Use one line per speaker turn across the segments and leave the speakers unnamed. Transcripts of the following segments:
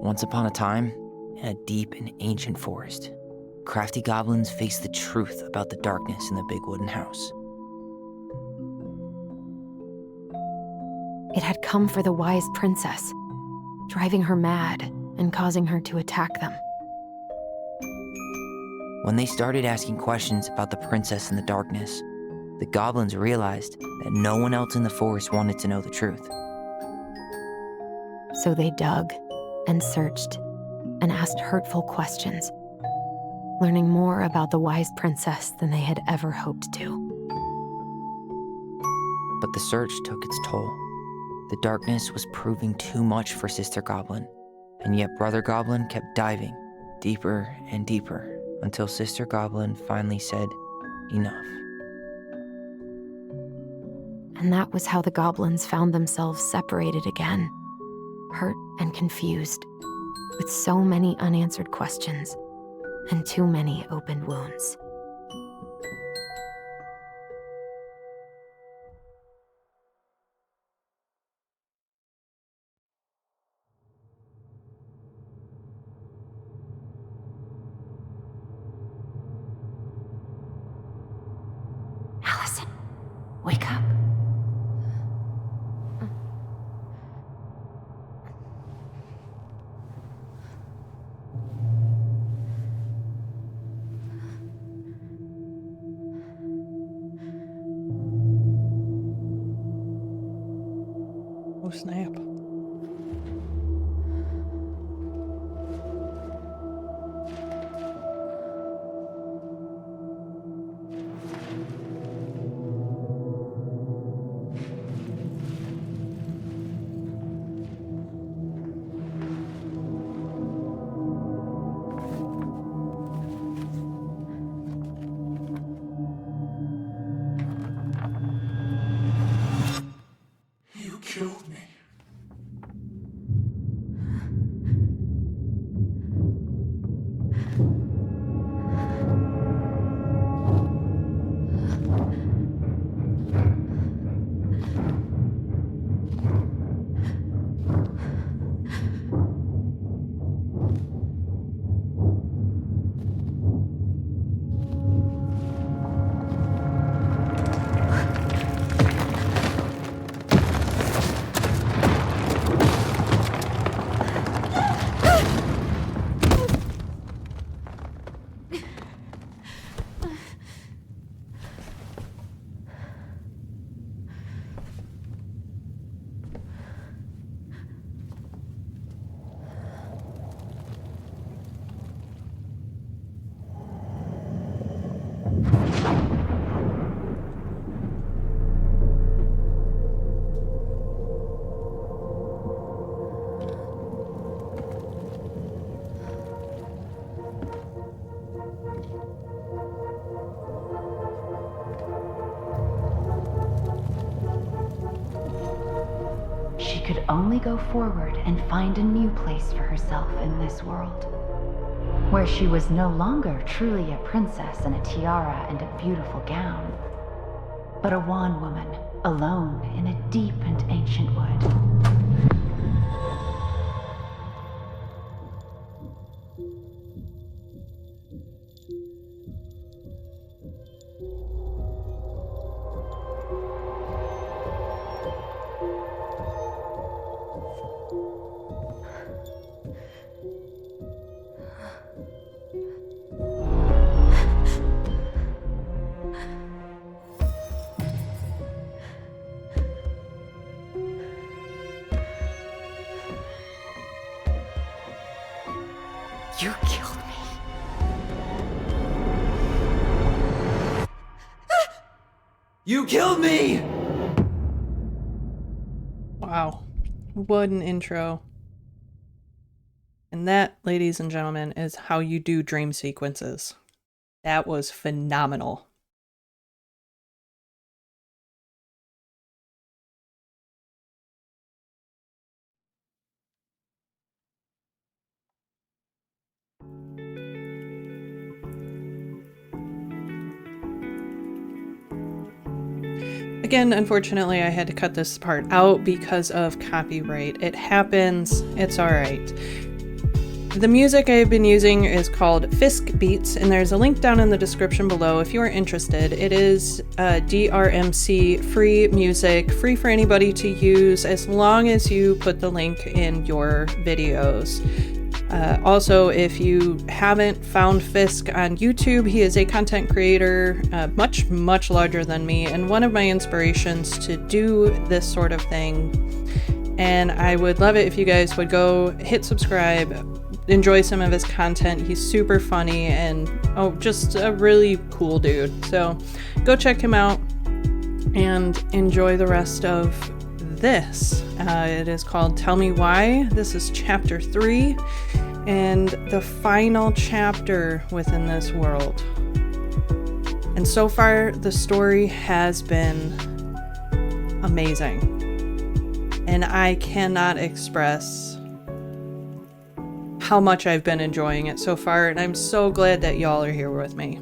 Once upon a time, in a deep and ancient forest, crafty goblins faced the truth about the darkness in the big wooden house.
It had come for the wise princess, driving her mad and causing her to attack them.
When they started asking questions about the princess in the darkness, the goblins realized that no one else in the forest wanted to know the truth.
So they dug and searched and asked hurtful questions, learning more about the wise princess than they had ever hoped to.
But the search took its toll. The darkness was proving too much for Sister Goblin, and yet Brother Goblin kept diving deeper and deeper until Sister Goblin finally said, "Enough."
And that was how the goblins found themselves separated again, hurt and confused, with so many unanswered questions and too many open wounds. Allison, wake up.
Oh, snap.
You killed me.
She could only go forward and find a new place for herself in this world, where she was no longer truly a princess in a tiara and a beautiful gown, but a wan woman alone in a deep and ancient wood.
You killed me.
You killed me!
Wow. What an intro. And that, ladies and gentlemen, is how you do dream sequences. That was phenomenal. Again, unfortunately, I had to cut this part out because of copyright. It happens. It's all right. The music I've been using is called Fisk Beats, and there's a link down in the description below if you are interested. It is DRMC free music, free for anybody to use as long as you put the link in your videos. Also, if you haven't found Fisk on YouTube, he is a content creator much larger than me and one of my inspirations to do this sort of thing. And I would love it if you guys would go hit subscribe, enjoy some of his content. He's super funny and just a really cool dude. So go check him out and enjoy the rest of this. It is called Tell Me Why. This is chapter 3 and the final chapter within this world. And so far, the story has been amazing. And I cannot express how much I've been enjoying it so far, and I'm so glad that y'all are here with me.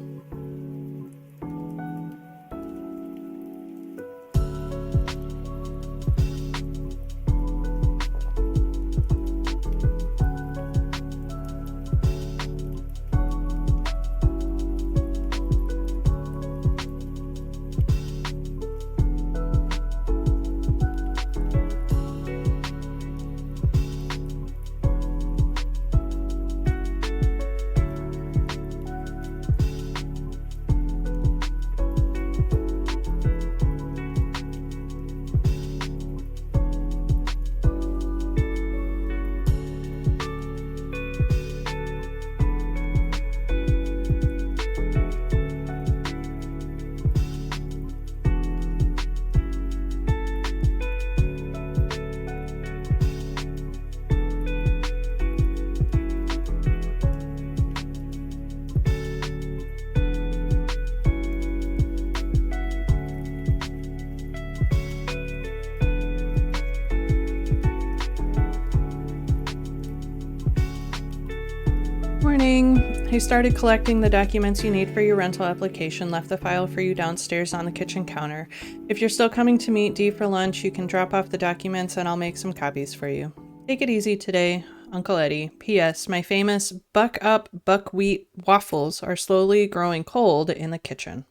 I started collecting the documents you need for your rental application, left the file for you downstairs on the kitchen counter. If you're still coming to meet Dee for lunch, you can drop off the documents and I'll make some copies for you. Take it easy today, Uncle Eddie. P.S. My famous Buck Up buckwheat waffles are slowly growing cold in the kitchen.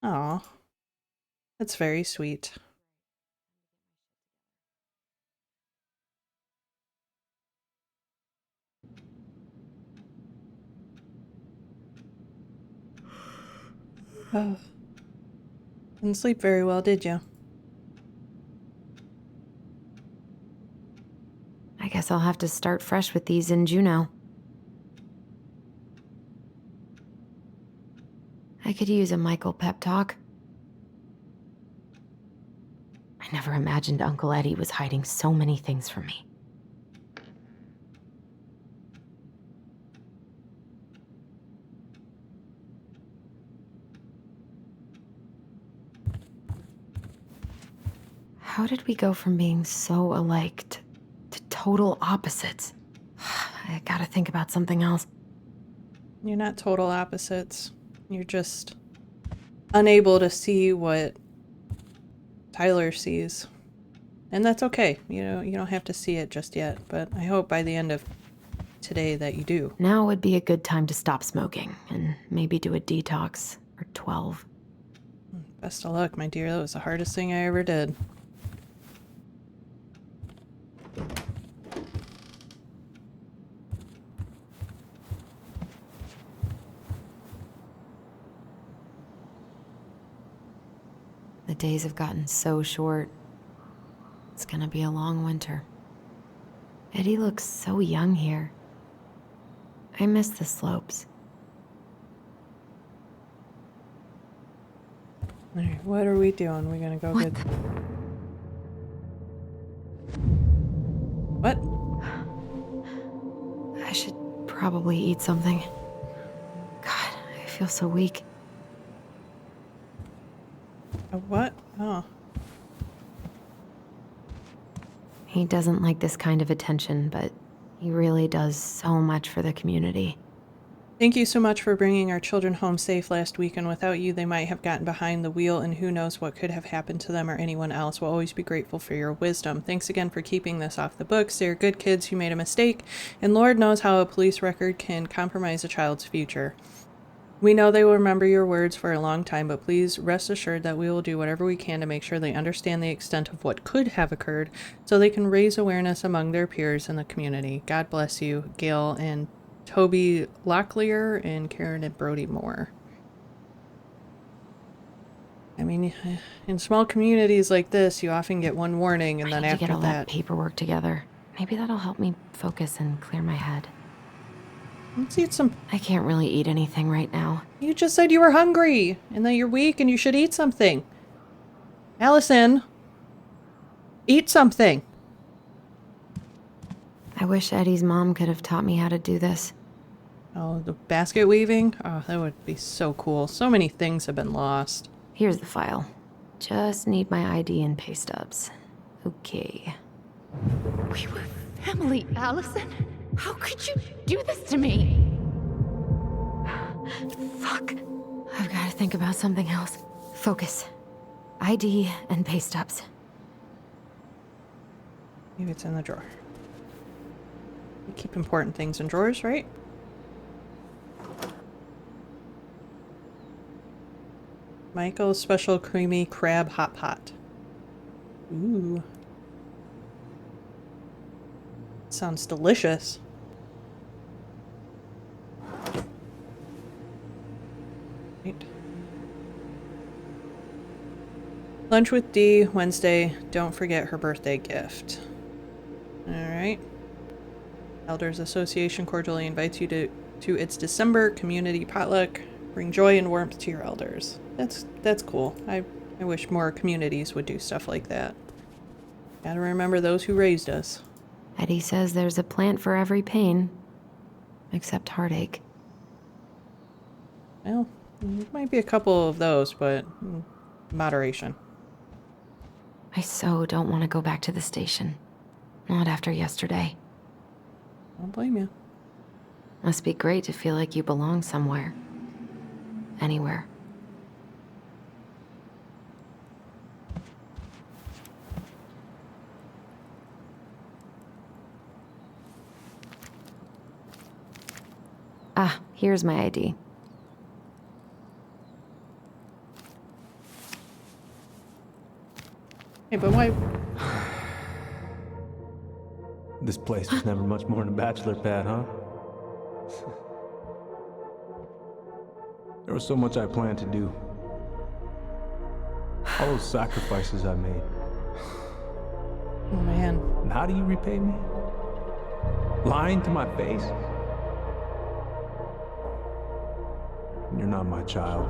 Aw, that's very sweet. Oh. Didn't sleep very well, did you?
I guess I'll have to start fresh with these in Juneau. I could use a Michael pep talk. I never imagined Uncle Eddie was hiding so many things from me. How did we go from being so alike to total opposites? I gotta think about something else.
You're not total opposites. You're just unable to see what Tyler sees. And that's okay. You know, you don't have to see it just yet, but I hope by the end of today that you do.
Now would be a good time to stop smoking and maybe do a detox or 12.
Best of luck, my dear. That was the hardest thing I ever did.
The days have gotten so short. It's gonna be a long winter. Eddie looks so young here. I miss the slopes.
Alright, what are we doing? We're gonna go
What
get... What?
I should probably eat something. God, I feel so weak.
A what? Oh.
He doesn't like this kind of attention, but he really does so much for the community.
Thank you so much for bringing our children home safe last week, and without you, they might have gotten behind the wheel, and who knows what could have happened to them or anyone else. We'll always be grateful for your wisdom. Thanks again for keeping this off the books. They're good kids who made a mistake, and Lord knows how a police record can compromise a child's future. We know they will remember your words for a long time, but please rest assured that we will do whatever we can to make sure they understand the extent of what could have occurred so they can raise awareness among their peers in the community. God bless you, Gail and Toby Locklear and Karen and Brody Moore. I mean, in small communities like this, you often get one warning, and
I
then
need to
after
get all
that,
that paperwork together. Maybe that'll help me focus and clear my head.
let's eat some.
I can't really eat anything right now.
You just said you were hungry, and that you're weak, and you should eat something. Allison, eat something.
I wish Eddie's mom could have taught me how to do this.
Oh, the basket weaving? Oh, that would be so cool. So many things have been lost.
Here's the file. Just need my ID and pay stubs. Okay.
We were family, Allison. How could you do this to me?
Fuck. I've got to think about something else. Focus. ID and pay stubs.
Maybe it's in the drawer. You keep important things in drawers, right? Michael's Special Creamy Crab Hot Pot. Ooh. Sounds delicious. Right. Lunch with Dee, Wednesday. Don't forget her birthday gift. Alright. Elders Association cordially invites you to its December community potluck. Bring joy and warmth to your elders. That's cool. I wish more communities would do stuff like that. Gotta remember those who raised us.
Eddie says there's a plant for every pain, except heartache.
Well, there might be a couple of those, but moderation.
I so don't want to go back to the station. Not after yesterday.
I don't blame you.
Must be great to feel like you belong somewhere. Anywhere. Ah, here's my ID.
Hey, but why?
This place was never much more than a bachelor pad, huh? There was so much I planned to do. All those sacrifices I made.
Oh, man.
And how do you repay me? Lying to my face? You're not my child.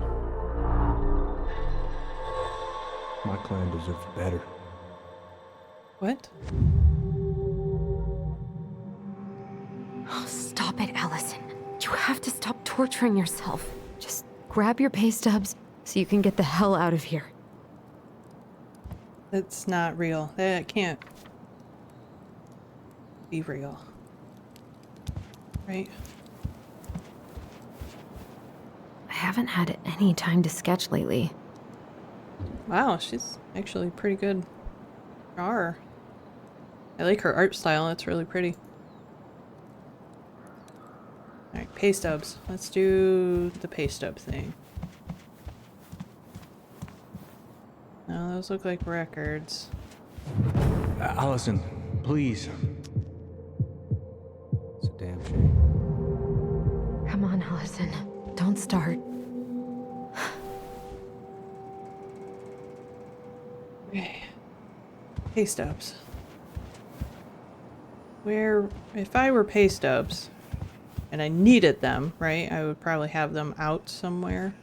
My clan deserves better.
What?
Oh, stop it, Allison. You have to stop torturing yourself. Just grab your pay stubs so you can get the hell out of here.
That's not real. That can't be real. Right?
I haven't had any time to sketch lately.
Wow, she's actually pretty good. Drawer. I like her art style. It's really pretty. Alright, pay stubs. Let's do the pay stub thing. No, those look like records.
Allison, please. It's a damn shame.
Come on, Allison. Don't start.
Okay. Pay stubs. Where, if I were pay stubs, and I needed them, right, I would probably have them out somewhere.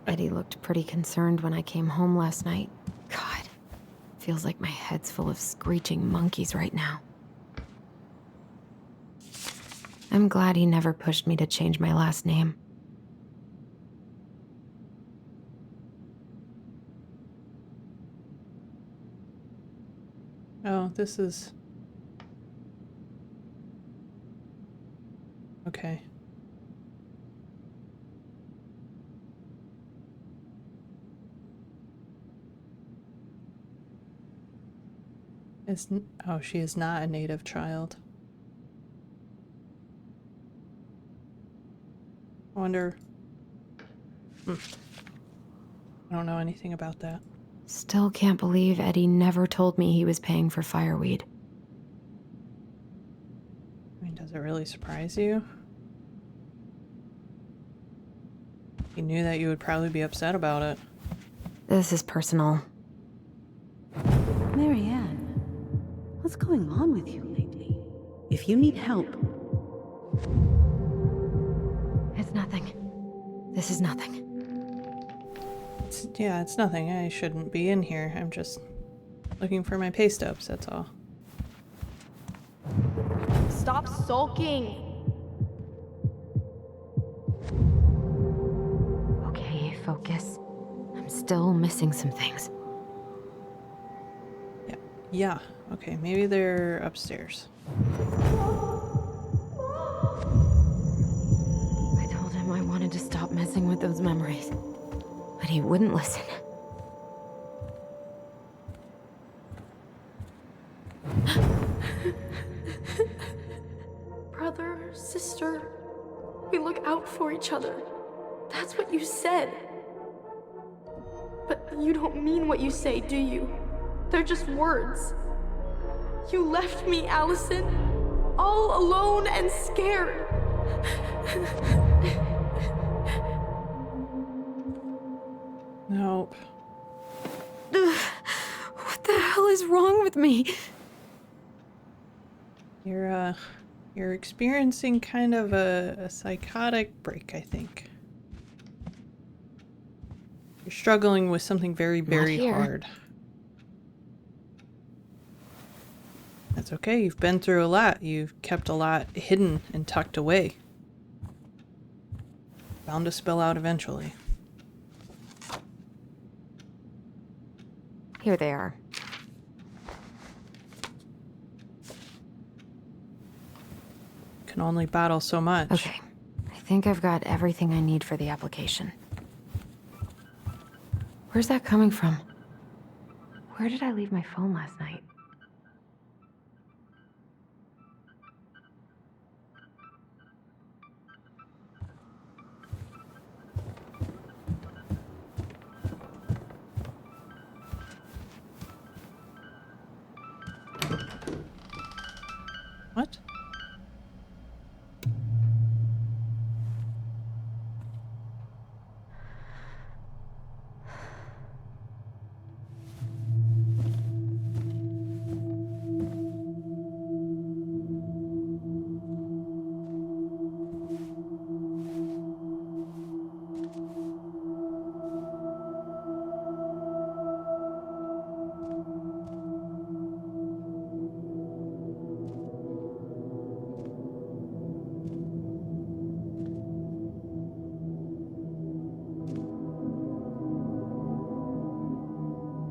Eddie looked pretty concerned when I came home last night. God, feels like my head's full of screeching monkeys right now. I'm glad he never pushed me to change my last name.
Oh, this is... Okay. Oh, she is not a native child. I wonder... I don't know anything about that.
Still can't believe Eddie never told me he was paying for fireweed.
I mean, does it really surprise you? He knew that you would probably be upset about it.
This is personal.
Marianne, what's going on with you lately? If you need help...
It's nothing. This is nothing.
It's nothing. I shouldn't be in here. I'm just looking for my pay stubs, that's all.
Stop sulking!
Okay, focus. I'm still missing some things.
Yeah. Okay, maybe they're upstairs.
I told him I wanted to stop messing with those memories, but he wouldn't listen.
Brother, sister, we look out for each other. That's what you said. But you don't mean what you say, do you? They're just words. You left me, Allison, all alone and scared.
Nope.
What the hell is wrong with me?
You're experiencing kind of a psychotic break, I think. You're struggling with something very, very hard. That's okay, you've been through a lot. You've kept a lot hidden and tucked away. Bound to spill out eventually.
Here they are.
Can only bottle so much.
Okay. I think I've got everything I need for the application. Where's that coming from? Where did I leave my phone last night?
What?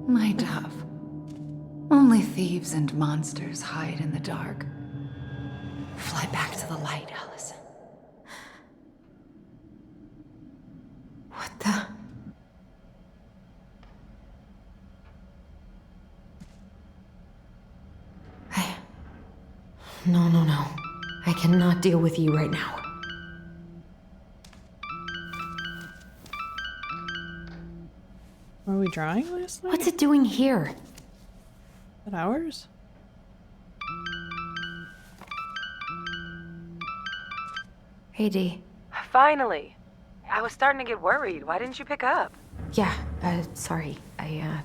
My dove. Only thieves and monsters hide in the dark. Fly back to the light, Allison.
What the? No. I cannot deal with you right now.
Were we drawing last night?
What's it doing here?
At ours?
Hey, Dee.
Finally. I was starting to get worried. Why didn't you pick up?
Yeah, sorry. I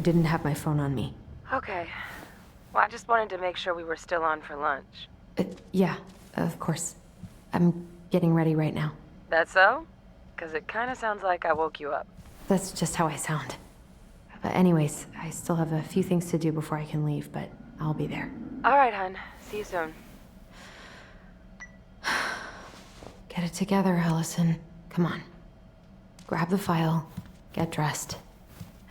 didn't have my phone on me.
Okay. Well, I just wanted to make sure we were still on for lunch.
Yeah, of course. I'm getting ready right now.
That so? Because it kind of sounds like I woke you up.
That's just how I sound. But anyways, I still have a few things to do before I can leave, but I'll be there.
All right, hun. See you soon.
Get it together, Allison. Come on. Grab the file, get dressed,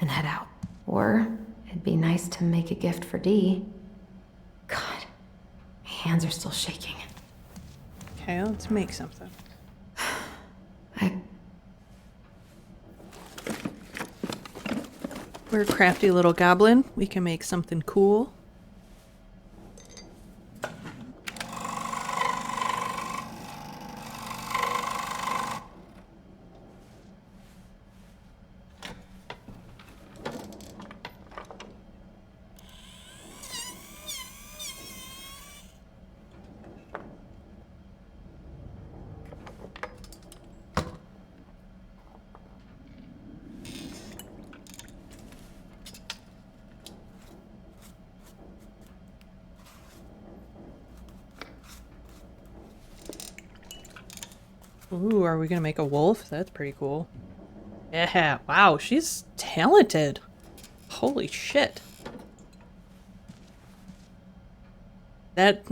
and head out. Or it'd be nice to make a gift for Dee. God, my hands are still shaking.
Okay, let's make something. We're a crafty little goblin. We can make something cool. Ooh, are we gonna make a wolf? That's pretty cool. Yeah, wow, she's talented. Holy shit. That,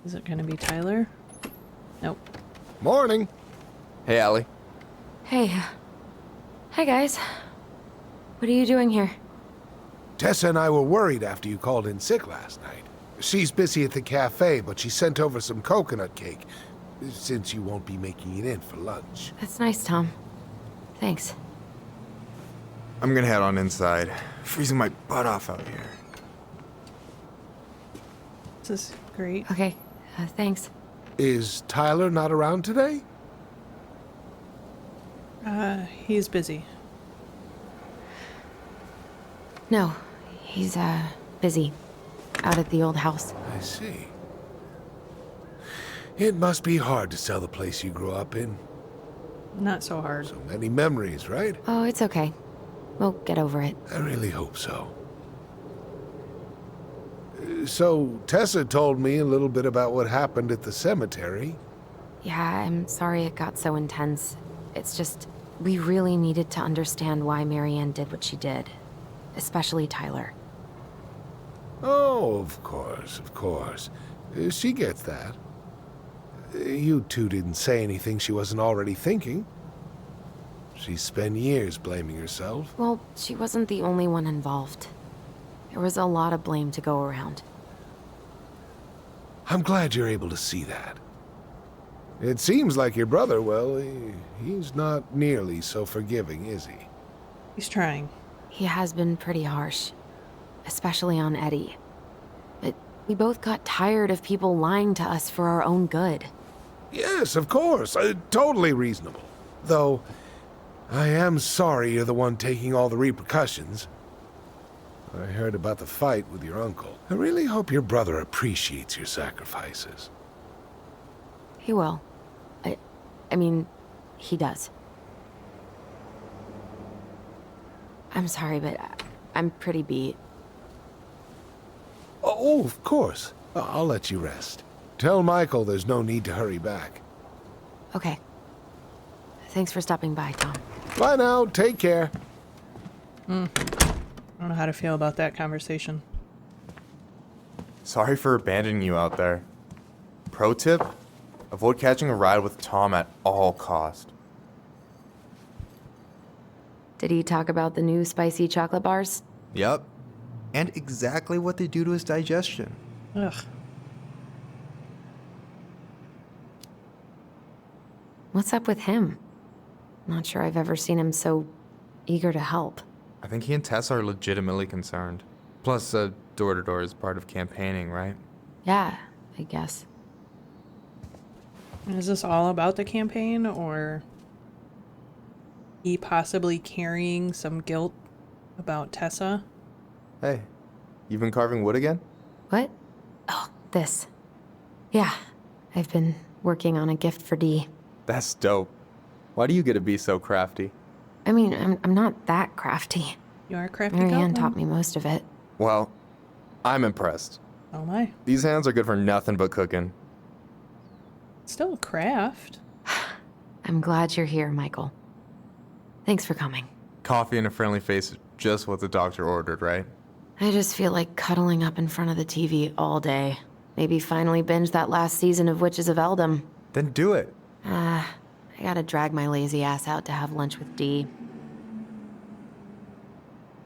is it gonna be Tyler? Nope.
Morning. Hey, Allie.
Hey. Hi, guys. What are you doing here?
Tessa and I were worried after you called in sick last night. She's busy at the cafe, but she sent over some coconut cake, since you won't be making it in for lunch.
That's nice, Tom. Thanks.
I'm gonna head on inside. Freezing my butt off out here.
This is great.
Okay, thanks.
Is Tyler not around today?
He's busy.
No, he's, busy. Out at the old house.
I see. It must be hard to sell the place you grew up in.
Not so hard.
So many memories, right?
Oh, it's okay. We'll get over it.
I really hope so. So, Tessa told me a little bit about what happened at the cemetery.
Yeah, I'm sorry it got so intense. It's just, we really needed to understand why Marianne did what she did. Especially Tyler.
Oh, of course, of course. She gets that. You two didn't say anything she wasn't already thinking. She spent years blaming herself.
Well, she wasn't the only one involved. There was a lot of blame to go around.
I'm glad you're able to see that. It seems like your brother, well, he's not nearly so forgiving, is he?
He's trying.
He has been pretty harsh. Especially on Eddie. But we both got tired of people lying to us for our own good.
Yes, of course. Totally reasonable. Though, I am sorry you're the one taking all the repercussions. I heard about the fight with your uncle. I really hope your brother appreciates your sacrifices.
He will. I mean, he does. I'm sorry, but I'm pretty beat.
Oh, of course. I'll let you rest. Tell Michael there's no need to hurry back.
Okay. Thanks for stopping by, Tom.
Bye now. Take care.
I don't know how to feel about that conversation.
Sorry for abandoning you out there. Pro tip? Avoid catching a ride with Tom at all cost.
Did he talk about the new spicy chocolate bars?
Yep. And exactly what they do to his digestion.
Ugh.
What's up with him? Not sure I've ever seen him so eager to help.
I think he and Tess are legitimately concerned. Plus, door-to-door is part of campaigning, right?
Yeah, I guess.
Is this all about the campaign, or he possibly carrying some guilt about Tessa?
Hey, you've been carving wood again?
What? Oh, this. Yeah, I've been working on a gift for Dee.
That's dope. Why do you get to be so crafty?
I mean, I'm not that crafty.
You are a crafty
Marianne
goblin.
taught me most of it.
Well, I'm impressed.
Oh my.
These hands are good for nothing but cooking.
Still a craft.
I'm glad you're here, Michael. Thanks for coming.
Coffee and a friendly face is just what the doctor ordered, right?
I just feel like cuddling up in front of the TV all day. Maybe finally binge that last season of Witches of Eldom.
Then do it.
I gotta drag my lazy ass out to have lunch with Dee.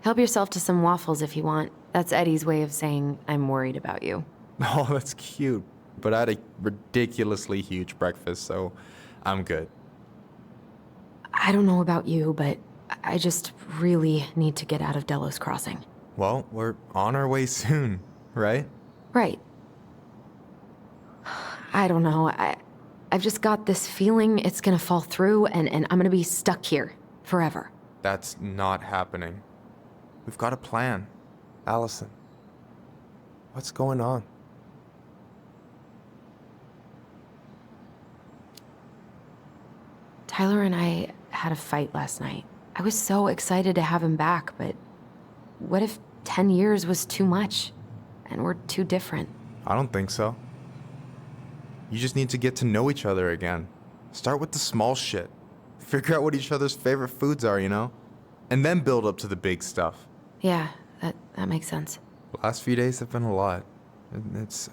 Help yourself to some waffles if you want. That's Eddie's way of saying I'm worried about you.
Oh, that's cute. But I had a ridiculously huge breakfast, so I'm good.
I don't know about you, but I just really need to get out of Delos Crossing.
Well, we're on our way soon, right?
Right. I don't know. I've just got this feeling it's gonna fall through and I'm gonna be stuck here forever.
That's not happening. We've got a plan. Allison, what's going on?
Tyler and I had a fight last night. I was so excited to have him back, but what if 10 years was too much and we're too different?
I don't think so. You just need to get to know each other again. Start with the small shit. Figure out what each other's favorite foods are, you know? And then build up to the big stuff.
Yeah, that makes sense.
The last few days have been a lot. It's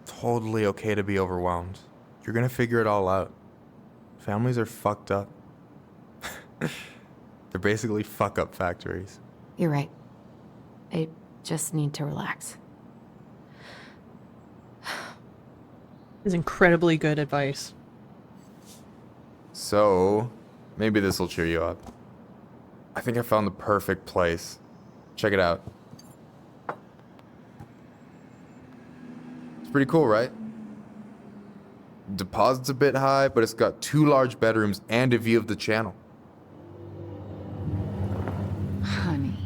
totally okay to be overwhelmed. You're gonna figure it all out. Families are fucked up. They're basically fuck-up factories.
You're right. I just need to relax.
Is incredibly good advice.
So, maybe this will cheer you up. I think I found the perfect place. Check it out. It's pretty cool, right? Deposit's a bit high, but it's got 2 large bedrooms and a view of the channel.
Honey,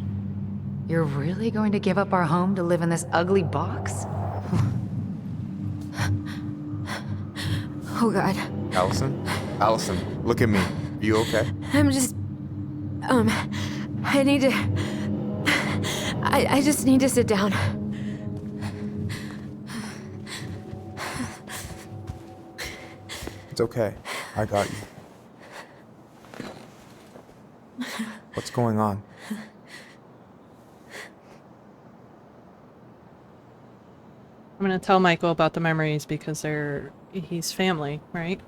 you're really going to give up our home to live in this ugly box?
Oh, God.
Allison, look at me. You okay?
I'm just... I need to... I just need to sit down.
It's okay. I got you. What's going on?
I'm gonna tell Michael about the memories because he's family, right?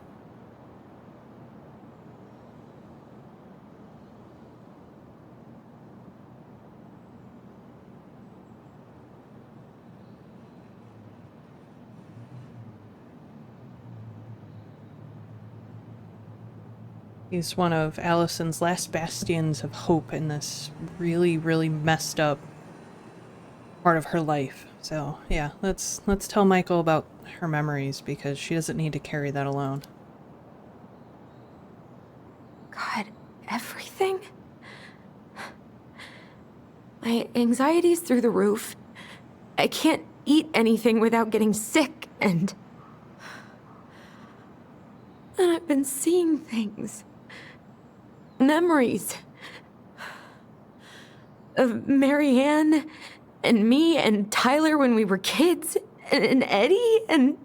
He's one of Allison's last bastions of hope in this really, really messed up part of her life. So, yeah, let's tell Michael about her memories because she doesn't need to carry that alone.
God, everything? My anxiety's through the roof. I can't eat anything without getting sick, and I've been seeing things. Memories of Marianne and me and Tyler when we were kids, and Eddie, and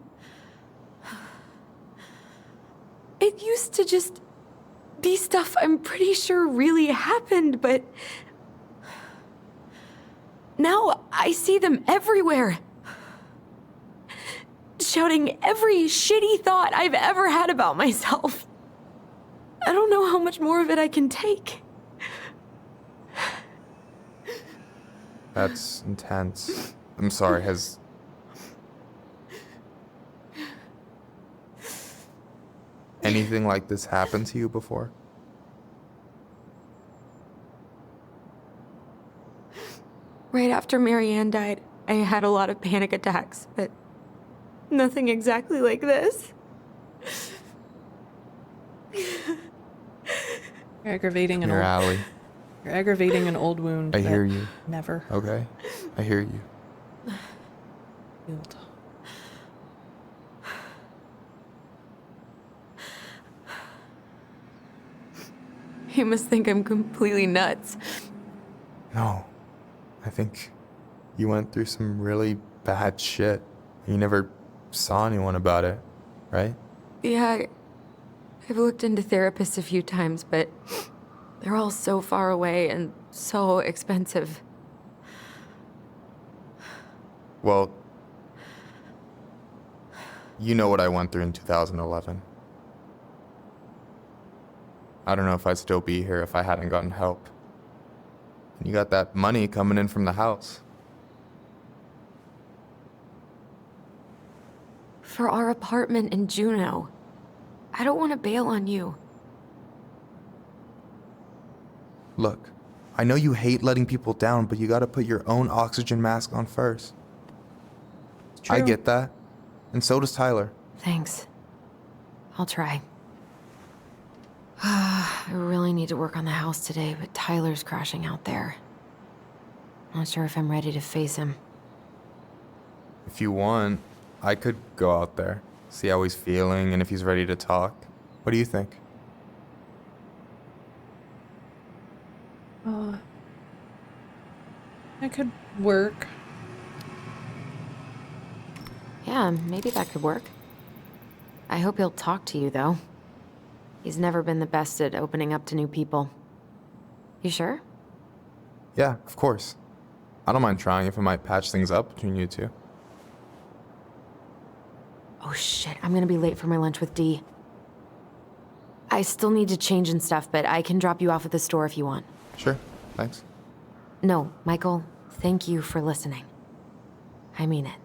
it used to just be stuff I'm pretty sure really happened, but now I see them everywhere. Shouting every shitty thought I've ever had about myself. I don't know how much more of it I can take.
That's intense. I'm sorry, has... anything like this happened to you before?
Right after Marianne died, I had a lot of panic attacks, but nothing exactly like this.
You're aggravating an
You're Allie.
You're aggravating an old wound.
I hear you.
Never
Okay? I hear you.
healed.
You must think I'm completely nuts.
No. I think you went through some really bad shit. You never saw anyone about it, right?
Yeah, I've looked into therapists a few times, but They're all so far away and so expensive.
Well, you know what I went through in 2011. I don't know if I'd still be here if I hadn't gotten help. And you got that money coming in from the house.
For our apartment in Juneau. I don't want to bail on you.
Look, I know you hate letting people down, but you gotta put your own oxygen mask on first. I get that. And so does Tyler.
Thanks. I'll try. I really need to work on the house today, but Tyler's crashing out there. Not sure if I'm ready to face him.
If you want, I could go out there, see how he's feeling, and if he's ready to talk. What do you think?
It could work.
Yeah, maybe that could work. I hope he'll talk to you, though. He's never been the best at opening up to new people. You sure?
Yeah, of course. I don't mind trying if it might patch things up between you two.
Oh shit, I'm gonna be late for my lunch with Dee. I still need to change and stuff, but I can drop you off at the store if you want.
Sure, thanks.
No, Michael, thank you for listening. I mean it.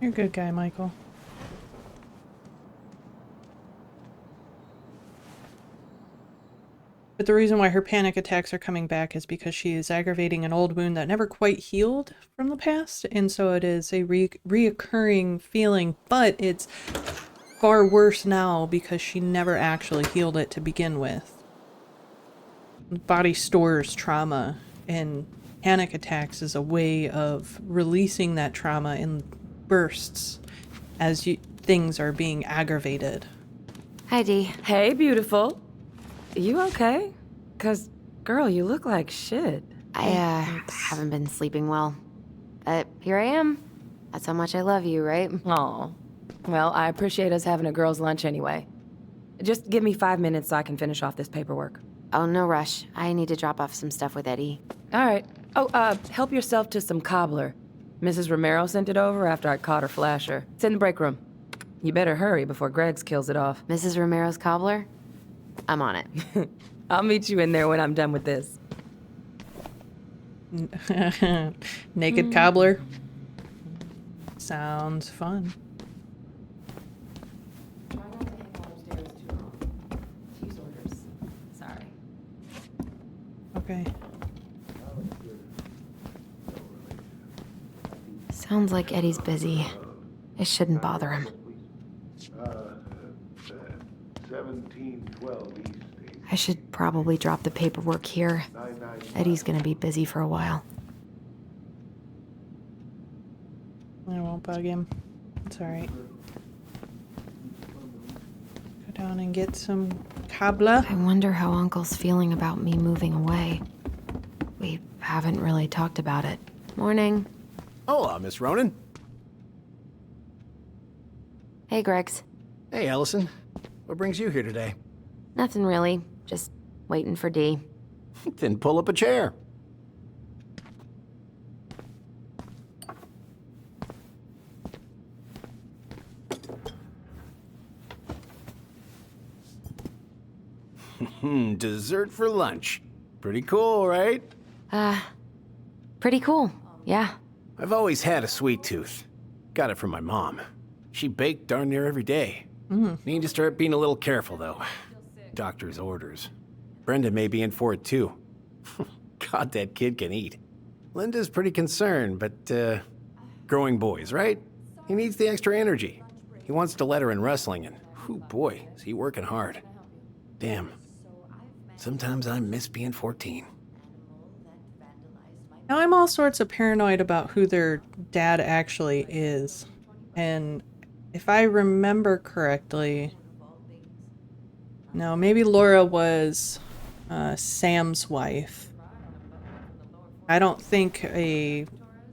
You're a good guy, Michael. But the reason why her panic attacks are coming back is because she is aggravating an old wound that never quite healed from the past. And so it is a reoccurring feeling, but it's far worse now because she never actually healed it to begin with. The body stores trauma, and panic attacks is a way of releasing that trauma in bursts as things are being aggravated.
Hi, Dee.
Hey, beautiful. You okay? 'Cause, girl, you look like shit.
I haven't been sleeping well. But here I am. That's how much I love you, right?
Aw. Well, I appreciate us having a girls' lunch anyway. Just give me 5 minutes so I can finish off this paperwork.
Oh, no rush. I need to drop off some stuff with Eddie.
All right. Oh, help yourself to some cobbler. Mrs. Romero sent it over after I caught her flasher. It's in the break room. You better hurry before Greggs kills it off.
Mrs. Romero's cobbler? I'm on it.
I'll meet you in there when I'm done with this.
Naked cobbler. Sounds fun.
Sorry.
Okay.
Sounds like Eddie's busy. I shouldn't bother him.
1712 East.
I should probably drop the paperwork here. Eddie's gonna be busy for a while.
I won't bug him. It's alright. Go down and get some cobbler.
I wonder how Uncle's feeling about me moving away. We haven't really talked about it. Morning.
Hola, Miss Ronan.
Hey, Greggs.
Hey, Allison. What brings you here today?
Nothing really. Just waiting for Dee.
Then pull up a chair. Dessert for lunch. Pretty cool, right?
Pretty cool. Yeah.
I've always had a sweet tooth. Got it from my mom. She baked darn near every day. Need to start being a little careful, though. Doctor's orders. Brenda may be in for it, too. God, that kid can eat. Linda's pretty concerned, but, growing boys, right? He needs the extra energy. He wants to let her in wrestling, and, whew, boy, is he working hard. Damn. Sometimes I miss being 14.
Now I'm all sorts of paranoid about who their dad actually is. And if I remember correctly... No, maybe Laura was Sam's wife. I don't think a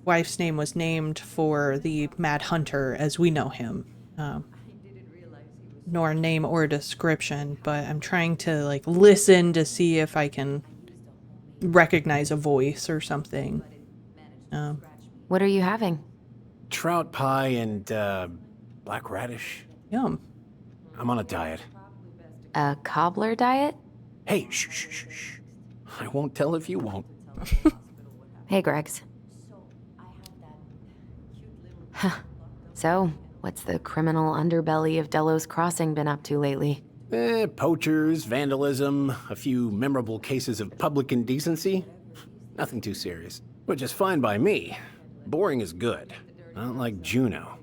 wife's name was named for the Mad Hunter as we know him. nor name or description, but I'm trying to like listen to see if I can recognize a voice or something.
What are you having?
Trout pie and black radish.
Yum.
I'm on a diet.
A cobbler diet?
Hey, shh, shh, shh, shh. I won't tell if you won't.
Hey, Gregs. So, what's the criminal underbelly of Delos Crossing been up to lately?
Poachers, vandalism, a few memorable cases of public indecency. Nothing too serious, which is fine by me. Boring is good. Not like Juneau.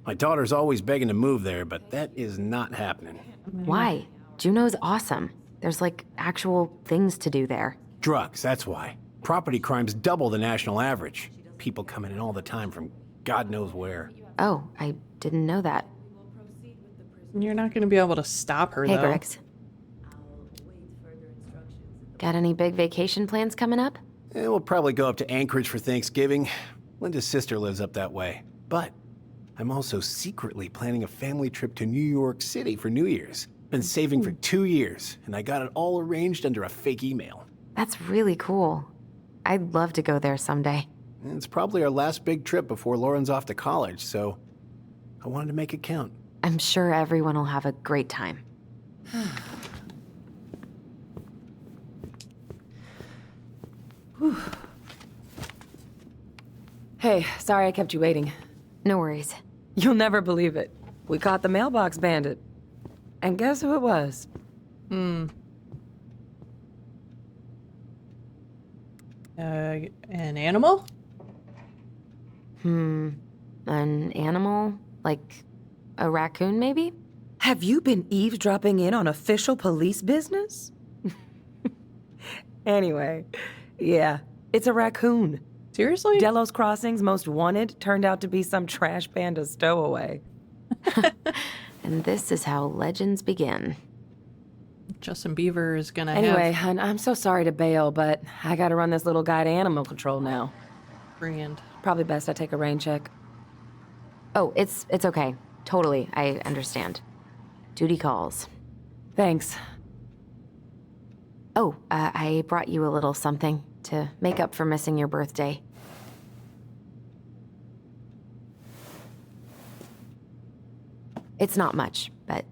My daughter's always begging to move there, but that is not happening.
Why? Juneau's awesome. There's like actual things to do there.
Drugs, that's why. Property crime's double the national average. People coming in all the time from God knows where.
Oh, I didn't know that.
You're not going to be able to stop her,
Hey,
though.
Gregs. Got any big vacation plans coming up?
We'll probably go up to Anchorage for Thanksgiving. Linda's sister lives up that way. But I'm also secretly planning a family trip to New York City for New Year's. Been saving for 2 years, and I got it all arranged under a fake email.
That's really cool. I'd love to go there someday.
It's probably our last big trip before Lauren's off to college, so I wanted to make it count.
I'm sure everyone will have a great time.
Hey, sorry I kept you waiting.
No worries.
You'll never believe it. We caught the mailbox bandit. And guess who it was?
An animal?
An animal? Like a raccoon, maybe?
Have you been eavesdropping in on official police business? Anyway, yeah, it's a raccoon.
Seriously?
Delos Crossing's most wanted turned out to be some trash panda stowaway.
And this is how legends begin.
Justin Bieber is gonna
Anyway,
have...
hun, I'm so sorry to bail, but I gotta run this little guy to animal control now.
Brand.
Probably best I take a rain check.
Oh, it's okay. Totally, I understand. Duty calls.
Thanks.
Oh, I brought you a little something to make up for missing your birthday. It's not much, but...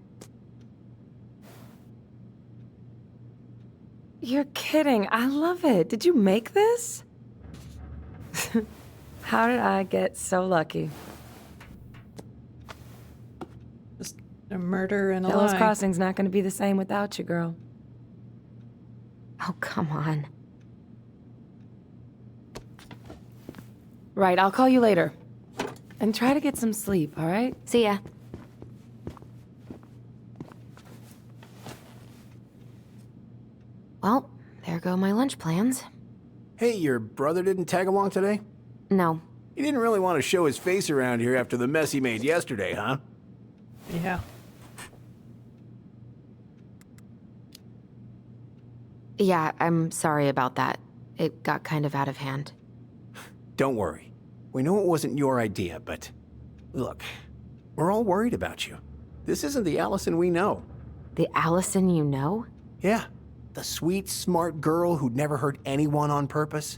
You're kidding. I love it. Did you make this? How did I get so lucky?
Just a murder and a
Delos
lie.
Crossing's not gonna be the same without you, girl.
Oh, come on.
Right, I'll call you later. And try to get some sleep, all right?
See ya. Well, there go my lunch plans.
Hey, your brother didn't tag along today?
No.
He didn't really want to show his face around here after the mess he made yesterday, huh?
Yeah.
Yeah, I'm sorry about that. It got kind of out of hand.
Don't worry. We know it wasn't your idea, but look, we're all worried about you. This isn't the Allison we know.
The Allison you know?
Yeah, the sweet, smart girl who'd never hurt anyone on purpose.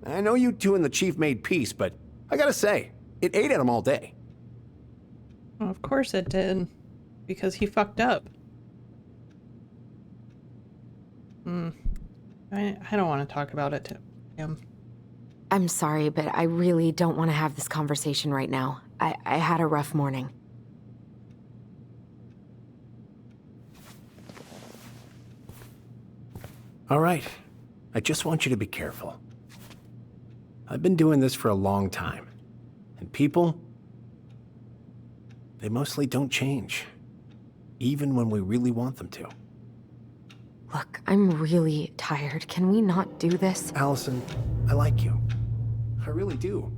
I know you two and the chief made peace, but I gotta say, it ate at him all day.
Well, of course it did. Because he fucked up. I don't want to talk about it to him.
I'm sorry, but I really don't want to have this conversation right now. I had a rough morning.
All right, I just want you to be careful. I've been doing this for a long time, and people, they mostly don't change, even when we really want them to.
Look, I'm really tired. Can we not do this?
Allison, I like you. I really do.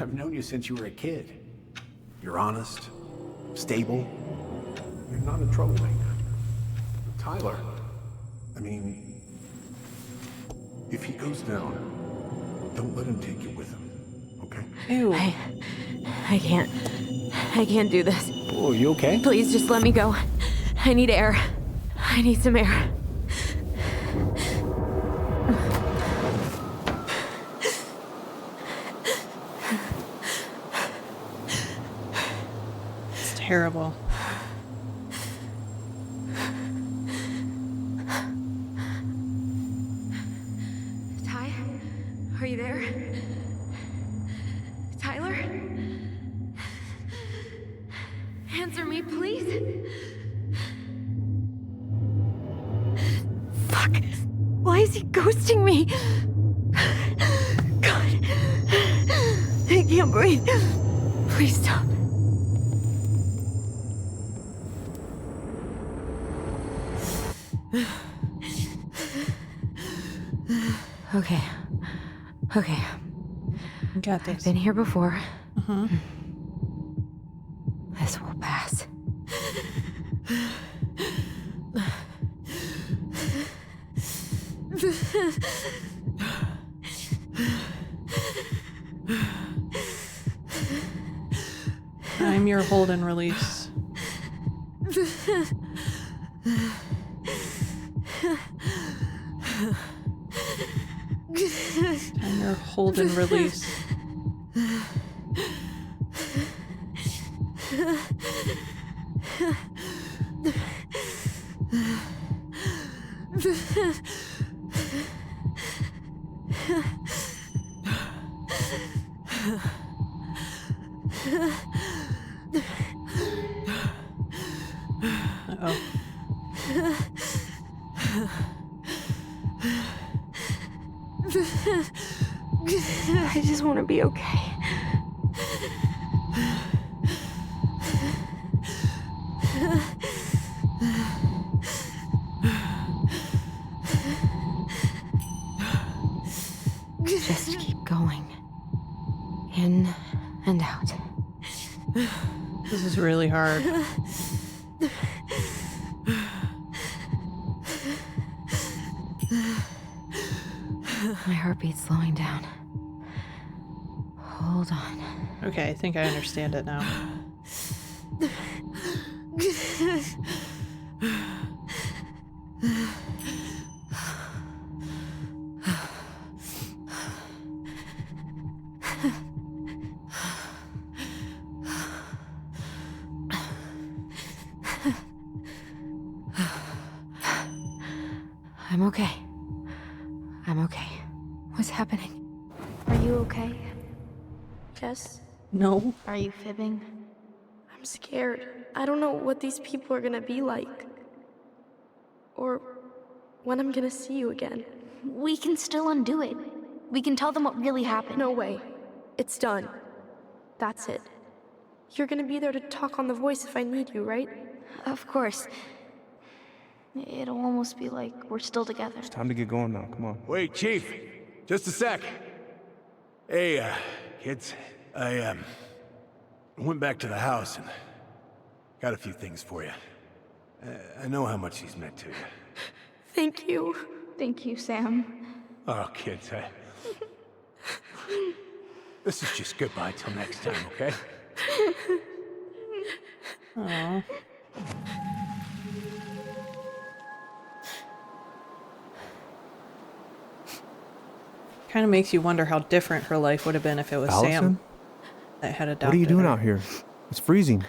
I've known you since you were a kid. You're honest, stable. You're not a troublemaker.
Tyler, I mean, if he goes down, don't let him take you with him,
okay?
Ew.
I can't. I can't do this.
Oh, you okay?
Please just let me go. I need air. I need some air.
It's terrible.
Ty? Are you there? Tyler? Answer me, please. Fuck. Why is he ghosting me? God. I can't breathe. Please stop. Okay. Okay.
You got this.
I've been here before. This will pass.
I'm your hold and release. I'm your hold and release. Uh-oh.
I just want to be okay. Just keep going. In and out.
This is really hard.
My heartbeat's slowing down. Hold on.
Okay, I think I understand it now.
I'm okay. I'm okay. What's happening?
Are you okay? Jess?
No.
Are you fibbing? I'm scared. I don't know what these people are gonna be like. Or when I'm gonna see you again.
We can still undo it. We can tell them what really happened.
No way. It's done. That's it. You're gonna be there to talk on the voice if I need you, right?
Of course. It'll almost be like we're still together.
It's time to get going now. Come on.
Wait, Chief. Just a sec. Hey, kids. I went back to the house and got a few things for you. I know how much these meant to you.
Thank you.
Thank you, Sam.
Oh, kids, this is just goodbye till next time, okay?
Aww. Kind of makes you wonder how different her life would have been if it was
Allison?
Sam that had adopted
What are you doing
her.
out here? It's freezing.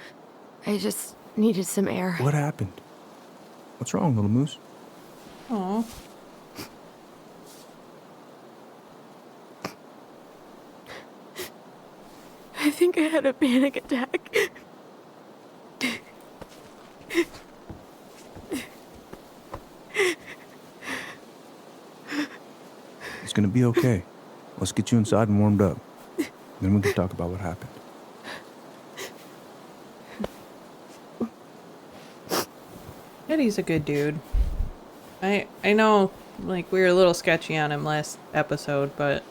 I just needed some air.
What happened? What's wrong, little moose?
Aw.
I think I had a panic attack.
It's gonna be okay. Let's get you inside and warmed up. Then we can talk about what happened.
Eddie's a good dude. I know, like, we were a little sketchy on him last episode, but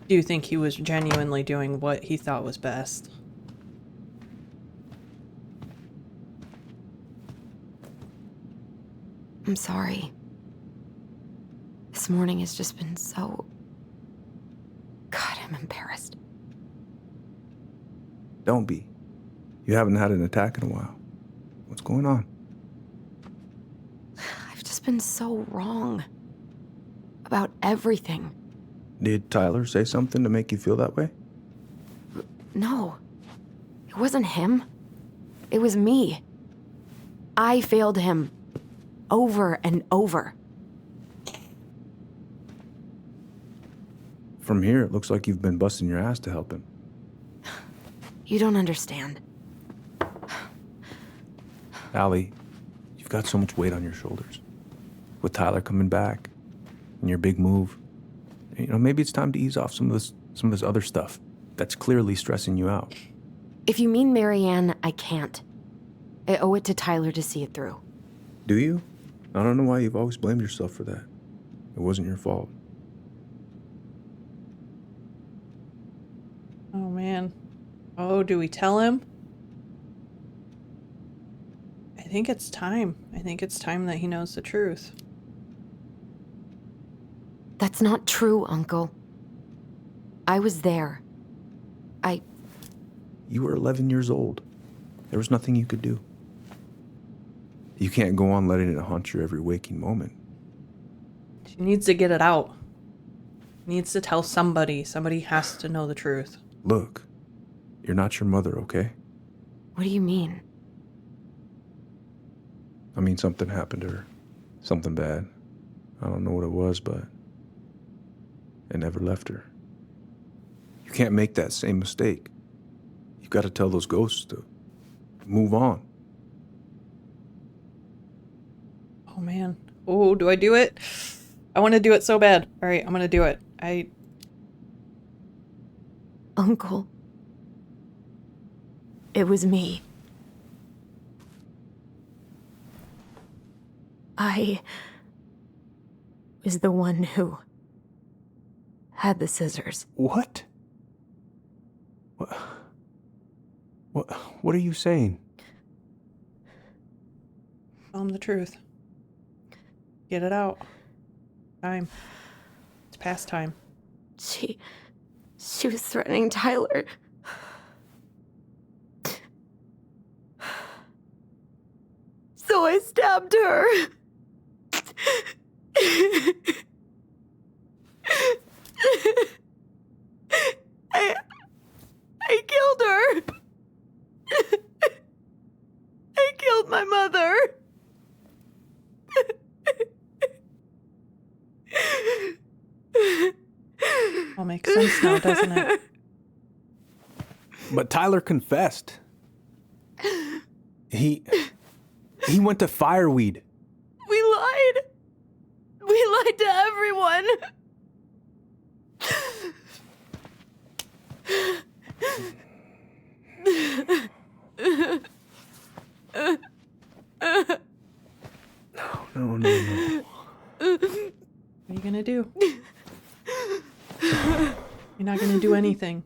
do you think he was genuinely doing what he thought was best?
I'm sorry. This morning has just been so I'm embarrassed.
Don't be. You haven't had an attack in a while. What's going on?
I've just been so wrong. About everything.
Did Tyler say something to make you feel that way?
No. It wasn't him. It was me. I failed him. Over and over.
From here, it looks like you've been busting your ass to help him.
You don't understand.
Allie, you've got so much weight on your shoulders. With Tyler coming back, and your big move, maybe it's time to ease off some of this other stuff that's clearly stressing you out.
If you mean Marianne, I can't. I owe it to Tyler to see it through.
Do you? I don't know why you've always blamed yourself for that. It wasn't your fault.
Oh, man. Oh, do we tell him? I think it's time. I think it's time that he knows the truth.
That's not true, Uncle. I was there.
You were 11 years old. There was nothing you could do. You can't go on letting it haunt your every waking moment.
She needs to get it out. Needs to tell somebody. Somebody has to know the truth.
Look, you're not your mother, okay?
What do you mean?
I mean, something happened to her. Something bad. I don't know what it was, but it never left her. You can't make that same mistake. You've got to tell those ghosts to move on.
Oh, man. Oh, do I do it? I want to do it so bad. All right, I'm going to do it.
Uncle. It was me. I was the one who had the scissors.
What? What are you saying?
Tell him the truth. Get it out. Time. It's past time.
She was threatening Tyler. So I stabbed her. I killed her. I killed my mother.
All makes sense now, doesn't it?
But Tyler confessed. He went to Fireweed.
We lied. We lied to everyone.
No.
What are you gonna do? You're not gonna do anything.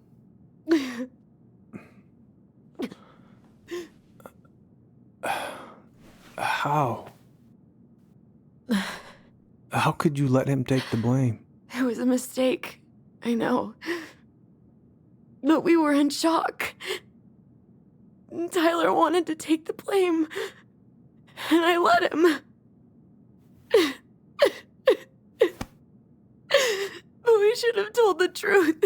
How? How could you let him take the blame?
It was a mistake. I know. But we were in shock. Tyler wanted to take the blame. And I let him. But we should have told the truth.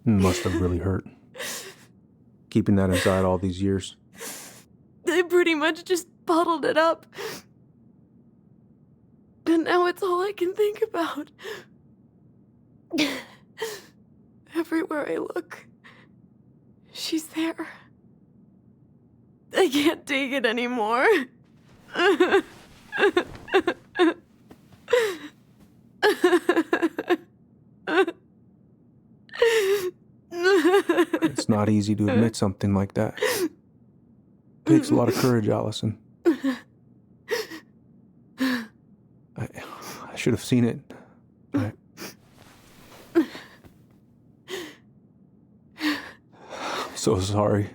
Must have really hurt. Keeping that inside all these years.
I pretty much just bottled it up. And now it's all I can think about. Everywhere I look, she's there. I can't take it anymore.
It's not easy to admit something like that. Takes a lot of courage, Allison. I should have seen it. I'm so sorry.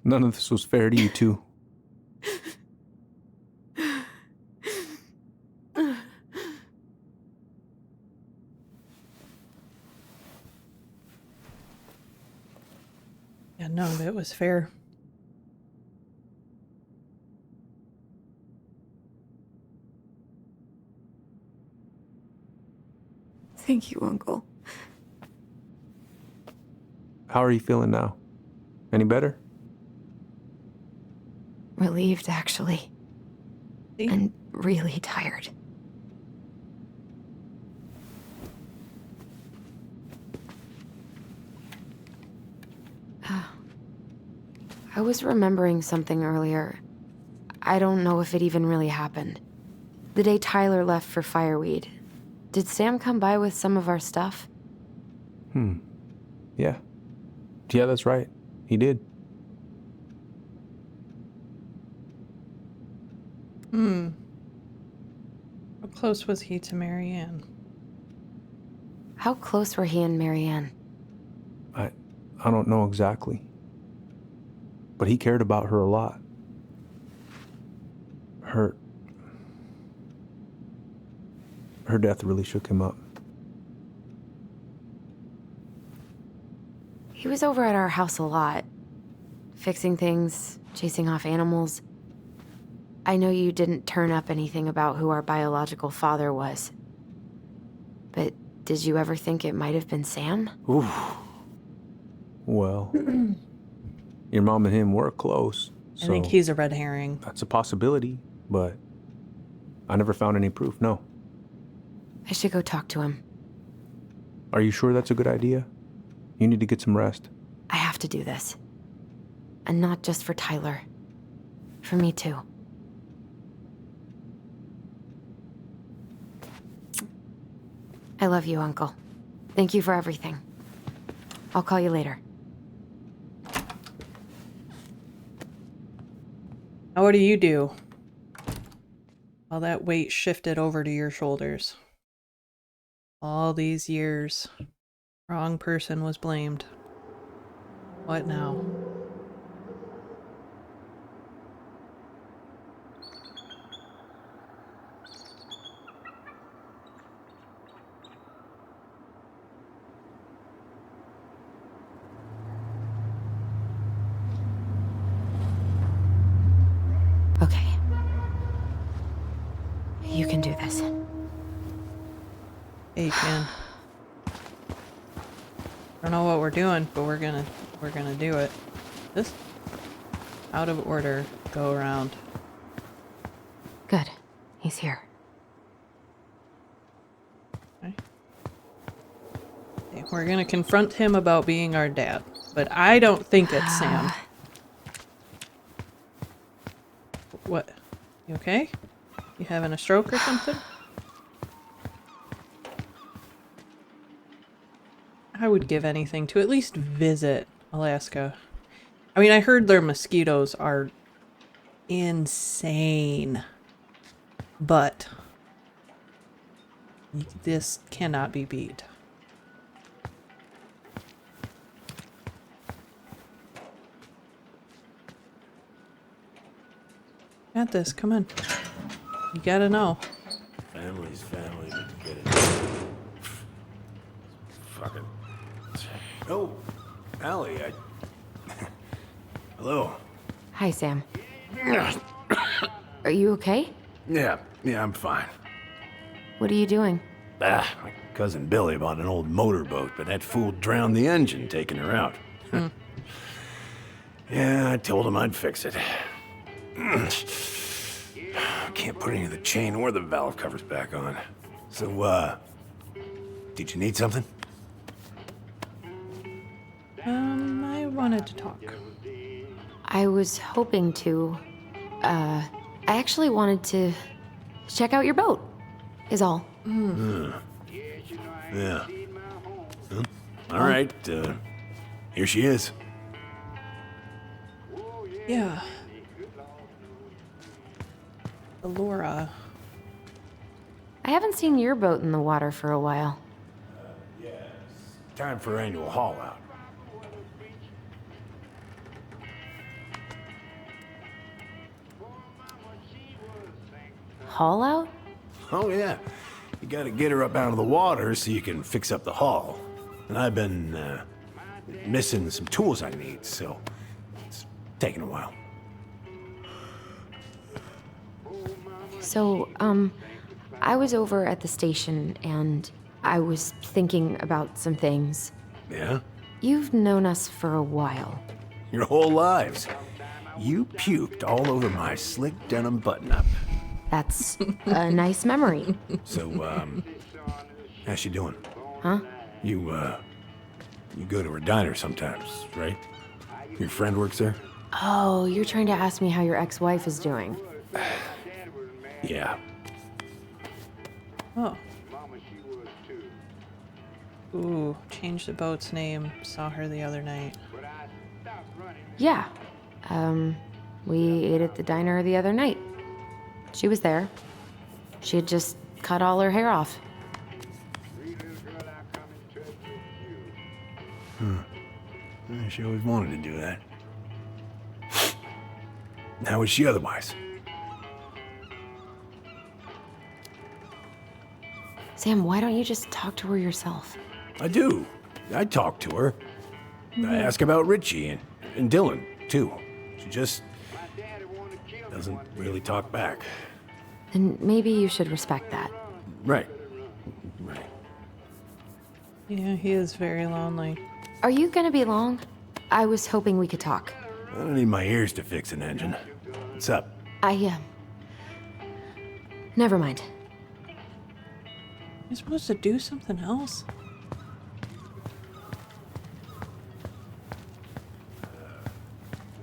None of this was fair to you two.
Yeah, none of it was fair.
Thank you, Uncle.
How are you feeling now? Any better?
Relieved, actually.
See?
And really tired. I was remembering something earlier. I don't know if it even really happened. The day Tyler left for Fireweed, did Sam come by with some of our stuff?
Yeah. Yeah, that's right. He did.
How close was he to Marianne?
How close were he and Marianne?
I don't know exactly. But he cared about her a lot. Her death really shook him up.
He was over at our house a lot. Fixing things, chasing off animals. I know you didn't turn up anything about who our biological father was. But did you ever think it might have been Sam?
Ooh. Well, your mom and him were close.
I think he's a red herring.
That's a possibility, but I never found any proof, no.
I should go talk to him.
Are you sure that's a good idea? You need to get some rest.
I have to do this. And not just for Tyler. For me too. I love you, Uncle. Thank you for everything. I'll call you later.
Now what do you do? All that weight shifted over to your shoulders. All these years, wrong person was blamed. What now?
Okay. You can do this.
Hey, you can. I don't know what we're doing, but we're gonna do it. This out of order. Go around.
Good. He's here.
Okay. Okay, we're gonna confront him about being our dad, but I don't think it's Sam. What? You okay? You having a stroke or something? I would give anything to at least visit Alaska. I mean, I heard their mosquitoes are insane. But this cannot be beat. Got this, come on. You gotta know.
Family's family, but to get it. Fucking. Oh, Allie, Hello.
Hi, Sam. Are you okay?
Yeah, I'm fine.
What are you doing?
My cousin Billy bought an old motorboat, but that fool drowned the engine taking her out. Yeah, I told him I'd fix it. Can't put any of the chain or the valve covers back on. So, did you need something?
I wanted to talk.
I was hoping to. I actually wanted to check out your boat, is all.
Yeah. All right, here she is.
Yeah. Laura.
I haven't seen your boat in the water for a while.
Time for annual haul out.
Haul out?
Oh, yeah. You gotta get her up out of the water so you can fix up the hull. And I've been, missing some tools I need, so it's taking a while.
So, I was over at the station and I was thinking about some things.
Yeah?
You've known us for a while.
Your whole lives. You puked all over my slick denim button-up.
That's a nice memory.
So, how's she doing?
Huh?
You go to her diner sometimes, right? Your friend works there?
Oh, you're trying to ask me how your ex-wife is doing.
Yeah.
Oh. Ooh, changed the boat's name. Saw her the other night.
Yeah. We ate at the diner the other night. She was there. She had just cut all her hair off.
She always wanted to do that. How is she otherwise?
Sam, why don't you just talk to her yourself?
I do. I talk to her. I ask about Richie and Dylan, too. She just doesn't really talk back.
Then maybe you should respect that.
Right.
Yeah, he is very lonely.
Are you gonna be long? I was hoping we could talk.
I don't need my ears to fix an engine. What's up?
Never mind.
You're supposed to do something else?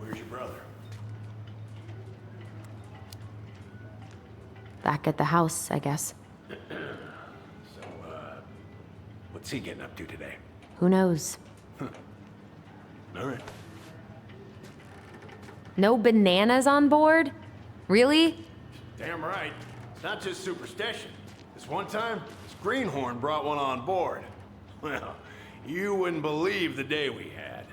Where's your brother?
Back at the house, I guess.
So, what's he getting up to today?
Who knows?
All right.
No bananas on board? Really?
Damn right. It's not just superstition. This one time, this greenhorn brought one on board. Well, you wouldn't believe the day we had.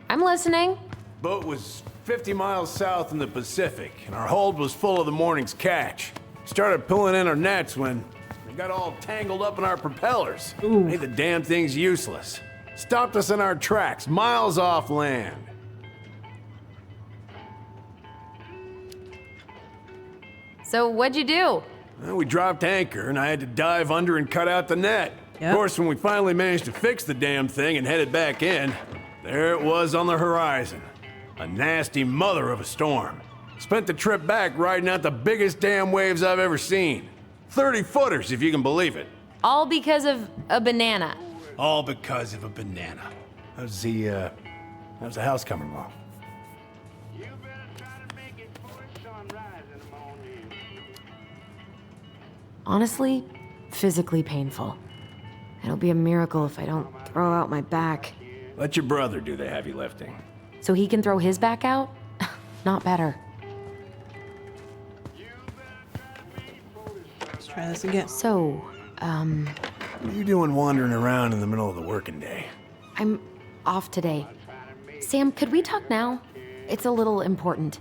I'm listening.
Boat was 50 miles south in the Pacific, and our hold was full of the morning's catch. Started pulling in our nets when we got all tangled up in our propellers. Made the damn things useless. Stopped us in our tracks, miles off land.
So what'd you do?
Well, we dropped anchor, and I had to dive under and cut out the net. Of course, when we finally managed to fix the damn thing and headed back in, there it was on the horizon. A nasty mother of a storm. Spent the trip back riding out the biggest damn waves I've ever seen. 30-footers, if you can believe it.
All because of a banana.
All because of a banana.
How's the house coming along?
Honestly, physically painful. It'll be a miracle if I don't throw out my back.
Let your brother do the heavy lifting.
So he can throw his back out? Not better.
Let's try this again.
So,
What are you doing wandering around in the middle of the working day?
I'm off today. Sam, could we talk now? It's a little important.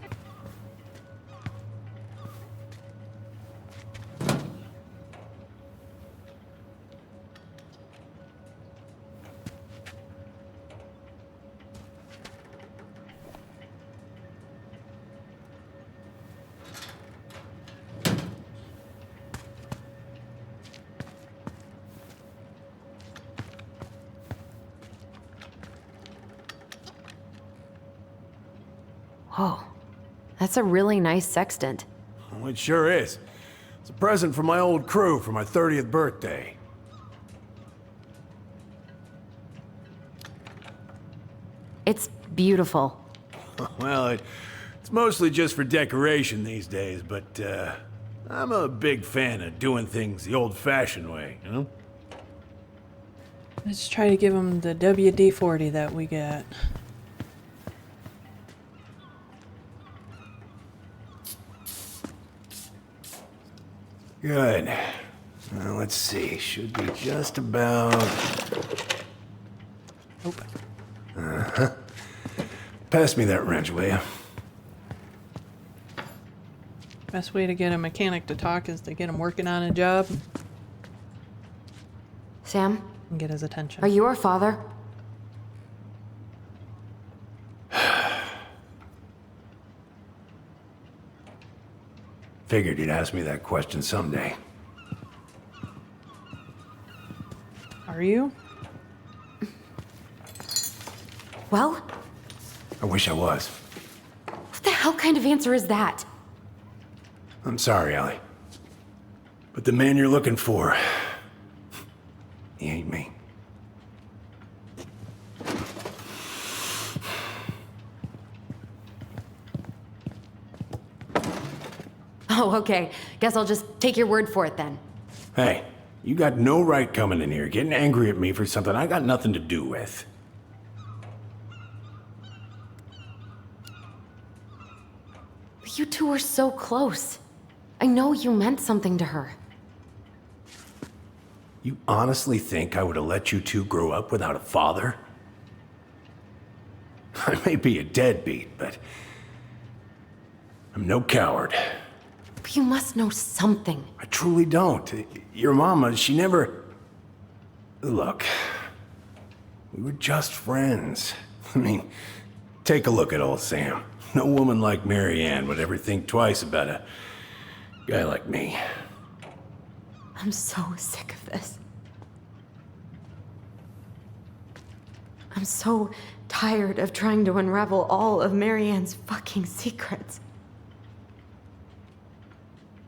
Whoa, that's a really nice sextant.
Well, it sure is. It's a present from my old crew for my 30th birthday.
It's beautiful.
Well, it's mostly just for decoration these days, but I'm a big fan of doing things the old-fashioned way, you know?
Let's try to give him the WD-40 that we got.
Good. Now, let's see. Should be just about...
Nope.
Uh-huh. Pass me that wrench, will you?
Best way to get a mechanic to talk is to get him working on a job.
Sam?
And get his attention.
Are you our father?
Figured you'd ask me that question someday.
Are you?
Well?
I wish I was.
What the hell kind of answer is that?
I'm sorry, Ellie. But the man you're looking for, he ain't me.
Oh, okay. Guess I'll just take your word for it then.
Hey, you got no right coming in here getting angry at me for something I got nothing to do with.
You two were so close. I know you meant something to her.
You honestly think I would have let you two grow up without a father? I may be a deadbeat, but I'm no coward.
But you must know something.
I truly don't. Your mama, she never... Look, we were just friends. I mean, take a look at old Sam. No woman like Mary Ann would ever think twice about a guy like me.
I'm so sick of this. I'm so tired of trying to unravel all of Mary Ann's fucking secrets.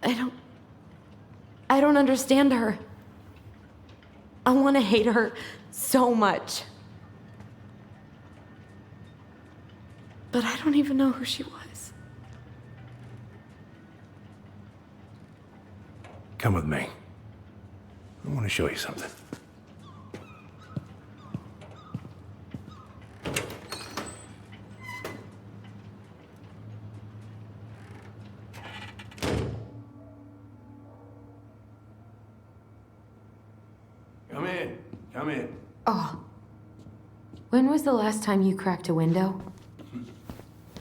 I don't understand her. I want to hate her so much. But I don't even know who she was.
Come with me. I want to show you something. Come in. Come in.
Oh. When was the last time you cracked a window?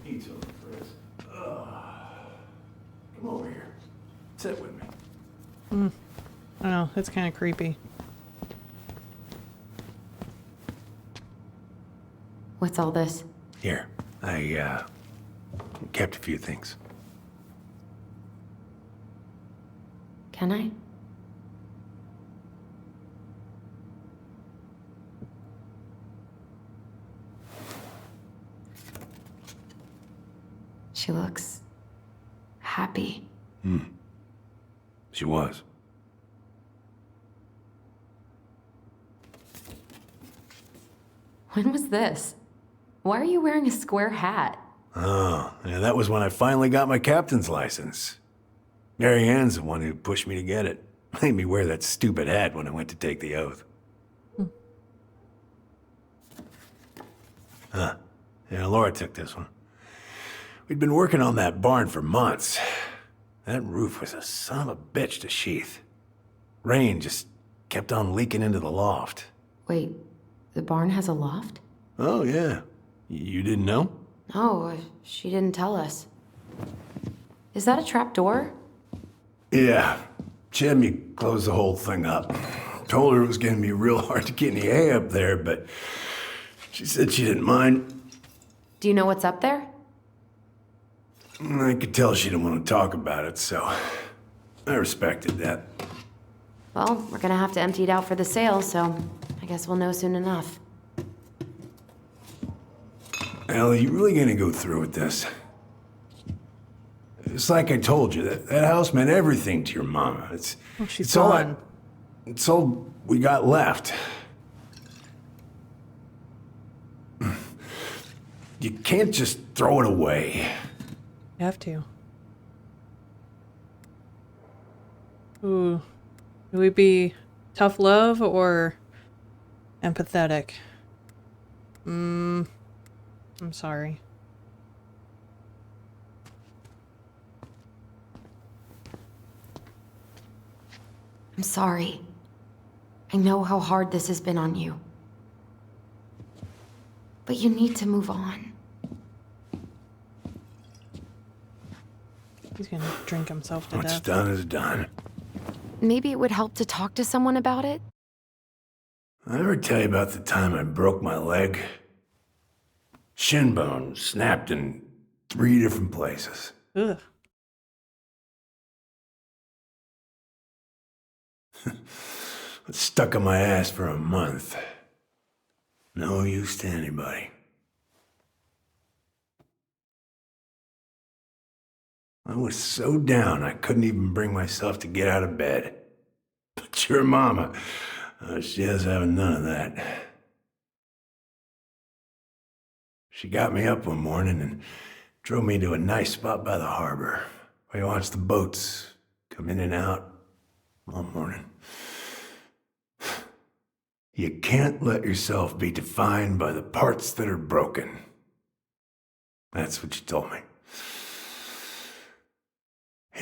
Eat something, Chris. Come over here. Sit with me.
I don't know, it's kind of creepy.
What's all this?
Here, I kept a few things.
Can I? She looks happy.
She was.
When was this? Why are you wearing a square hat?
Oh, yeah, that was when I finally got my captain's license. Mary Ann's the one who pushed me to get it. Made me wear that stupid hat when I went to take the oath. Huh. Yeah, Laura took this one. We'd been working on that barn for months. That roof was a son of a bitch to sheath. Rain just kept on leaking into the loft.
Wait, the barn has a loft?
Oh, yeah. You didn't know?
No, she didn't tell us. Is that a trap door?
Yeah. She had me close the whole thing up. Told her it was gonna be real hard to get any hay up there, but she said she didn't mind.
Do you know what's up there?
I could tell she didn't want to talk about it, so I respected that.
Well, we're gonna have to empty it out for the sale, so I guess we'll know soon enough.
Ellie, you really gonna go through with this? It's like I told you, that house meant everything to your mama.
She's gone.
It's all we got left. You can't just throw it away.
You have to. Ooh. Would we be tough love or empathetic? I'm sorry.
I'm sorry. I know how hard this has been on you. But you need to move on.
He's gonna drink himself to
What's
death.
done is done.
Maybe it would help to talk to someone about it?
I ever tell you about the time I broke my leg? Shin bone snapped in 3 different places.
Ugh.
It's stuck on my ass for a month. No use to anybody. I was so down I couldn't even bring myself to get out of bed. But your mama, she has having none of that. She got me up one morning and drove me to a nice spot by the harbor, where you watch the boats come in and out all morning. You can't let yourself be defined by the parts that are broken. That's what you told me.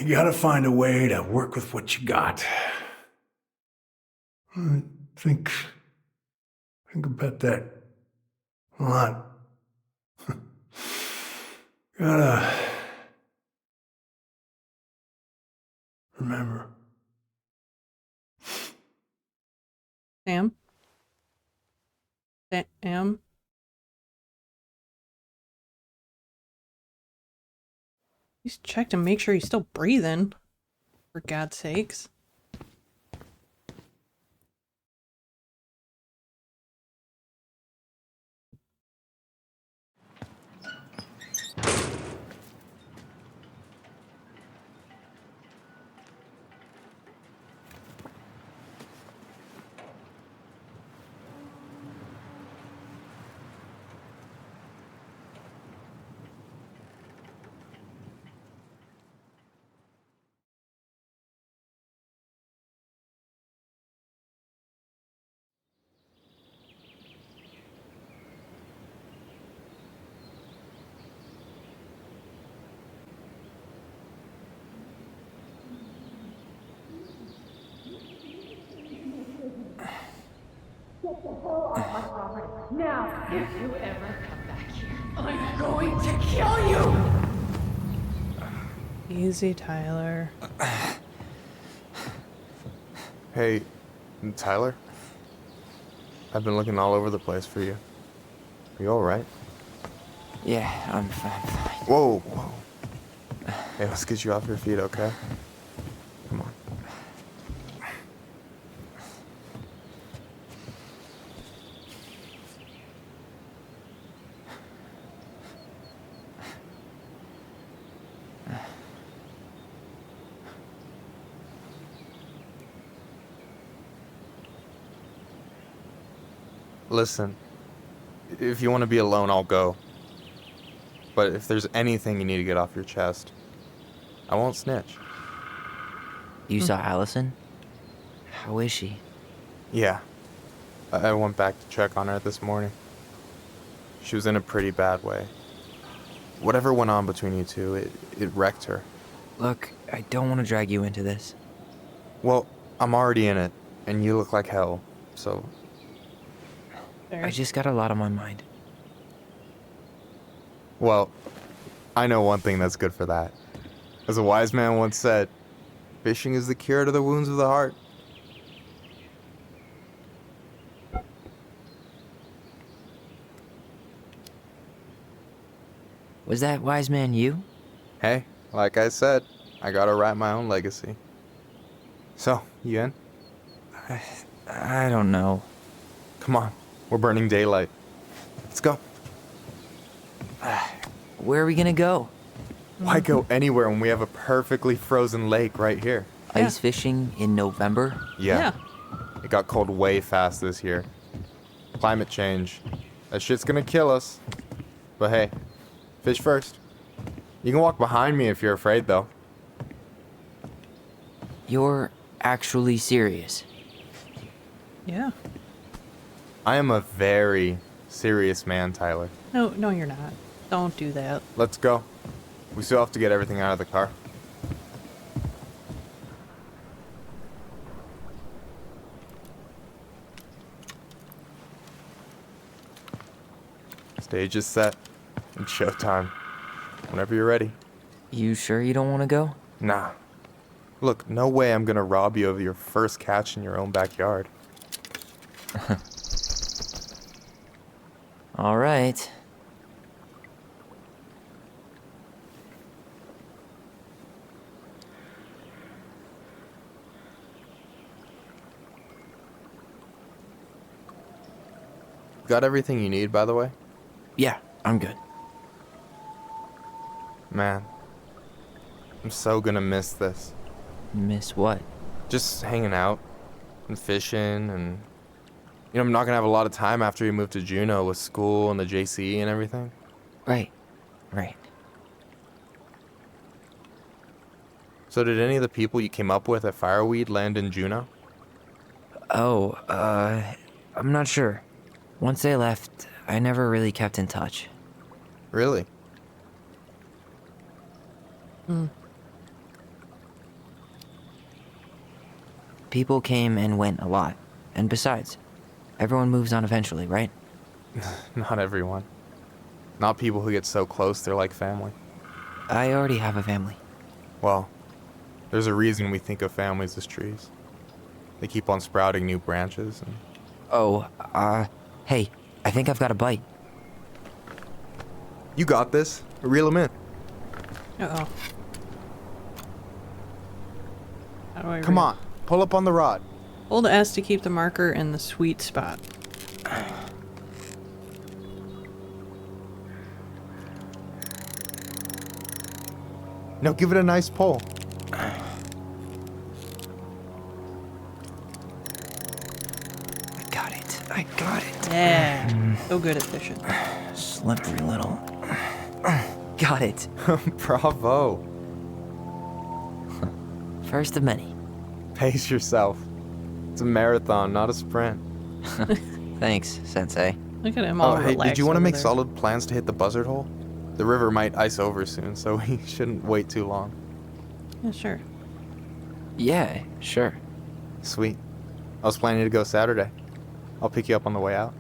You gotta find a way to work with what you got. I think about that a lot. Gotta remember.
Sam? Sam? Just check to make sure he's still breathing. For God's sakes.
Get the hell off my property. Now! If you ever come back here, I'm going to kill you!
Easy, Tyler.
Hey, Tyler? I've been looking all over the place for you. Are you alright?
Yeah, I'm fine.
Whoa, whoa. Hey, let's get you off your feet, okay? Come on. Listen, if you want to be alone, I'll go. But if there's anything you need to get off your chest, I won't snitch.
You saw Allison? How is she?
Yeah. I went back to check on her this morning. She was in a pretty bad way. Whatever went on between you two, it wrecked her.
Look, I don't want to drag you into this.
Well, I'm already in it, and you look like hell, so...
I just got a lot on my mind.
Well, I know one thing that's good for that. As a wise man once said, fishing is the cure to the wounds of the heart.
Was that wise man you?
Hey, like I said, I gotta write my own legacy. So, you in?
I don't know.
Come on, we're burning daylight. Let's go.
Where are we gonna go?
Why go anywhere when we have a perfectly frozen lake right here?
Ice fishing in November?
Yeah. It got cold way fast this year. Climate change. That shit's gonna kill us. But hey, fish first. You can walk behind me if you're afraid, though.
You're actually serious?
Yeah.
I am a very serious man, Tyler.
No, you're not. Don't do that.
Let's go. We still have to get everything out of the car. Stage is set. It's showtime. Whenever you're ready.
You sure you don't want to go?
Nah. Look, no way I'm gonna rob you of your first catch in your own backyard.
All right.
Got everything you need, by the way?
Yeah, I'm good.
Man, I'm so gonna miss this.
Miss what?
Just hanging out and fishing and... You know, I'm not gonna have a lot of time after we move to Juneau with school and the JC and everything.
Right.
So did any of the people you came up with at Fireweed land in Juneau?
Oh, I'm not sure. Once they left, I never really kept in touch.
Really?
People came and went a lot. And besides, everyone moves on eventually, right?
Not everyone. Not people who get so close they're like family.
I already have a family.
Well, there's a reason we think of families as trees. They keep on sprouting new branches and...
Oh, hey, I think I've got a bite.
You got this. Reel them in.
Uh-oh. How do I
Come on, pull up on the rod.
Hold S to keep the marker in the sweet spot.
Now give it a nice pull.
I got it.
Yeah. So good at fishing.
Slippery little. Got it.
Bravo.
First of many.
Pace yourself. It's a marathon, not a sprint.
Thanks, Sensei.
Look at him all
hey,
relaxed
did you want to
over
make
there.
solid plans to hit the buzzard hole? The river might ice over soon, so we shouldn't wait too long.
Yeah, sure.
Yeah, sure.
Sweet. I was planning to go Saturday. I'll pick you up on the way out.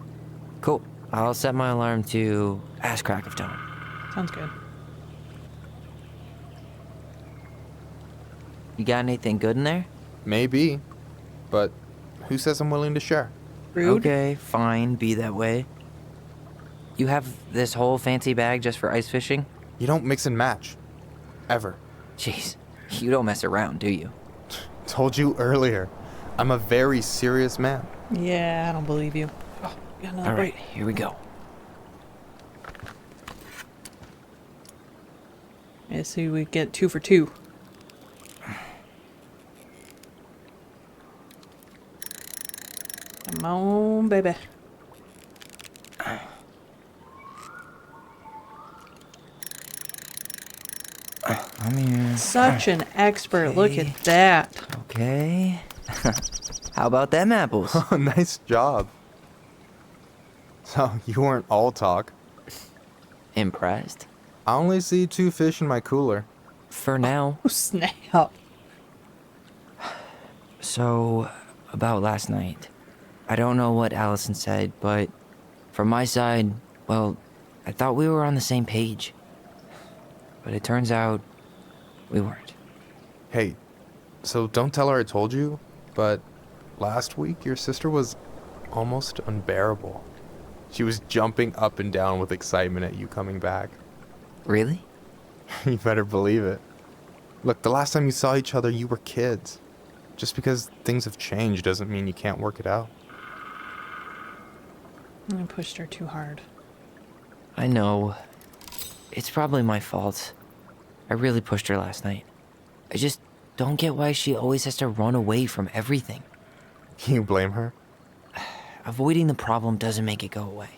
Cool. I'll set my alarm to ass crack of dawn.
Sounds good.
You got anything good in there?
Maybe, but who says I'm willing to share?
Rude.
Okay, fine, be that way. You have this whole fancy bag just for ice fishing?
You don't mix and match. Ever.
Jeez, you don't mess around, do you?
Told you earlier. I'm a very serious man.
Yeah, I don't believe you. Oh, got another
All right,
bite.
here we go.
Yeah, see, we get 2 for 2. Come on, baby.
I'm here.
Such an expert. Look at that.
Okay. How about them apples?
Oh, nice job. So, you weren't all talk.
Impressed?
I only see 2 fish in my cooler.
For now.
Oh, snap.
So, about last night. I don't know what Allison said, but from my side, well, I thought we were on the same page. But it turns out we weren't.
Hey, so don't tell her I told you, but last week your sister was almost unbearable. She was jumping up and down with excitement at you coming back.
Really?
You better believe it. Look, the last time you saw each other, you were kids. Just because things have changed doesn't mean you can't work it out.
I pushed her too hard.
I know. It's probably my fault. I really pushed her last night. I just don't get why she always has to run away from everything.
You blame her?
Avoiding the problem doesn't make it go away.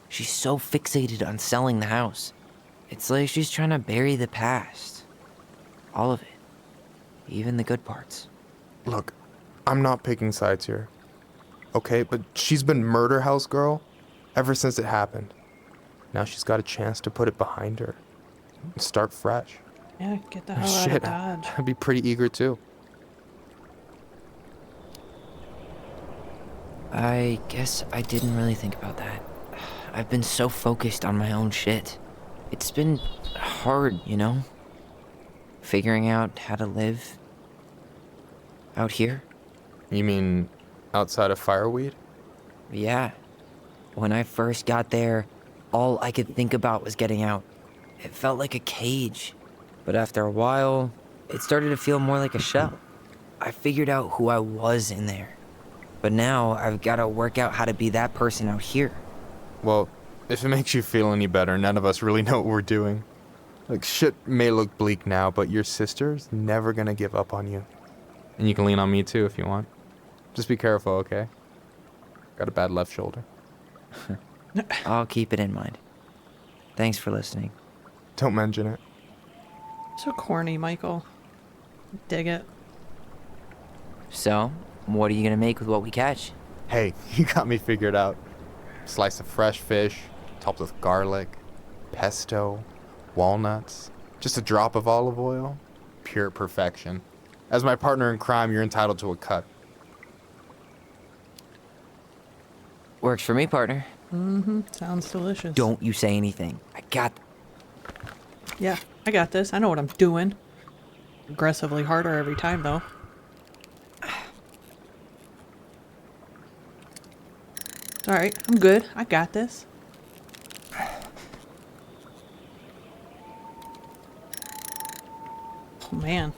She's so fixated on selling the house. It's like she's trying to bury the past. All of it. Even the good parts.
Look, I'm not picking sides here. Okay, but she's been murder house girl ever since it happened. Now she's got a chance to put it behind her and start fresh.
Yeah, get the hell out
Shit,
of Dodge.
I'd be pretty eager too.
I guess I didn't really think about that. I've been so focused on my own shit. It's been hard, you know? Figuring out how to live out here.
You mean outside of Fireweed?
Yeah. When I first got there, All I could think about was getting out. It felt like a cage. But after a while, it started to feel more like a shell. I figured out who I was in there. But now I've got to work out how to be that person out here.
Well, if it makes you feel any better, none of us really know what we're doing. Like, shit may look bleak now, but your sister's never gonna give up on you. And you can lean on me too if you want. Just be careful, okay? Got a bad left shoulder.
I'll keep it in mind. Thanks for listening.
Don't mention it.
So corny, Michael. Dig it.
So, what are you gonna make with what we catch?
Hey, you got me figured out. Slice of fresh fish, topped with garlic, pesto, walnuts, just a drop of olive oil. Pure perfection. As my partner in crime, you're entitled to a cut.
Works for me, partner.
Sounds delicious.
Don't you say anything. I got...
Yeah, I got this. I know what I'm doing. Aggressively harder every time, though. It's alright. I'm good. I got this. Oh, man.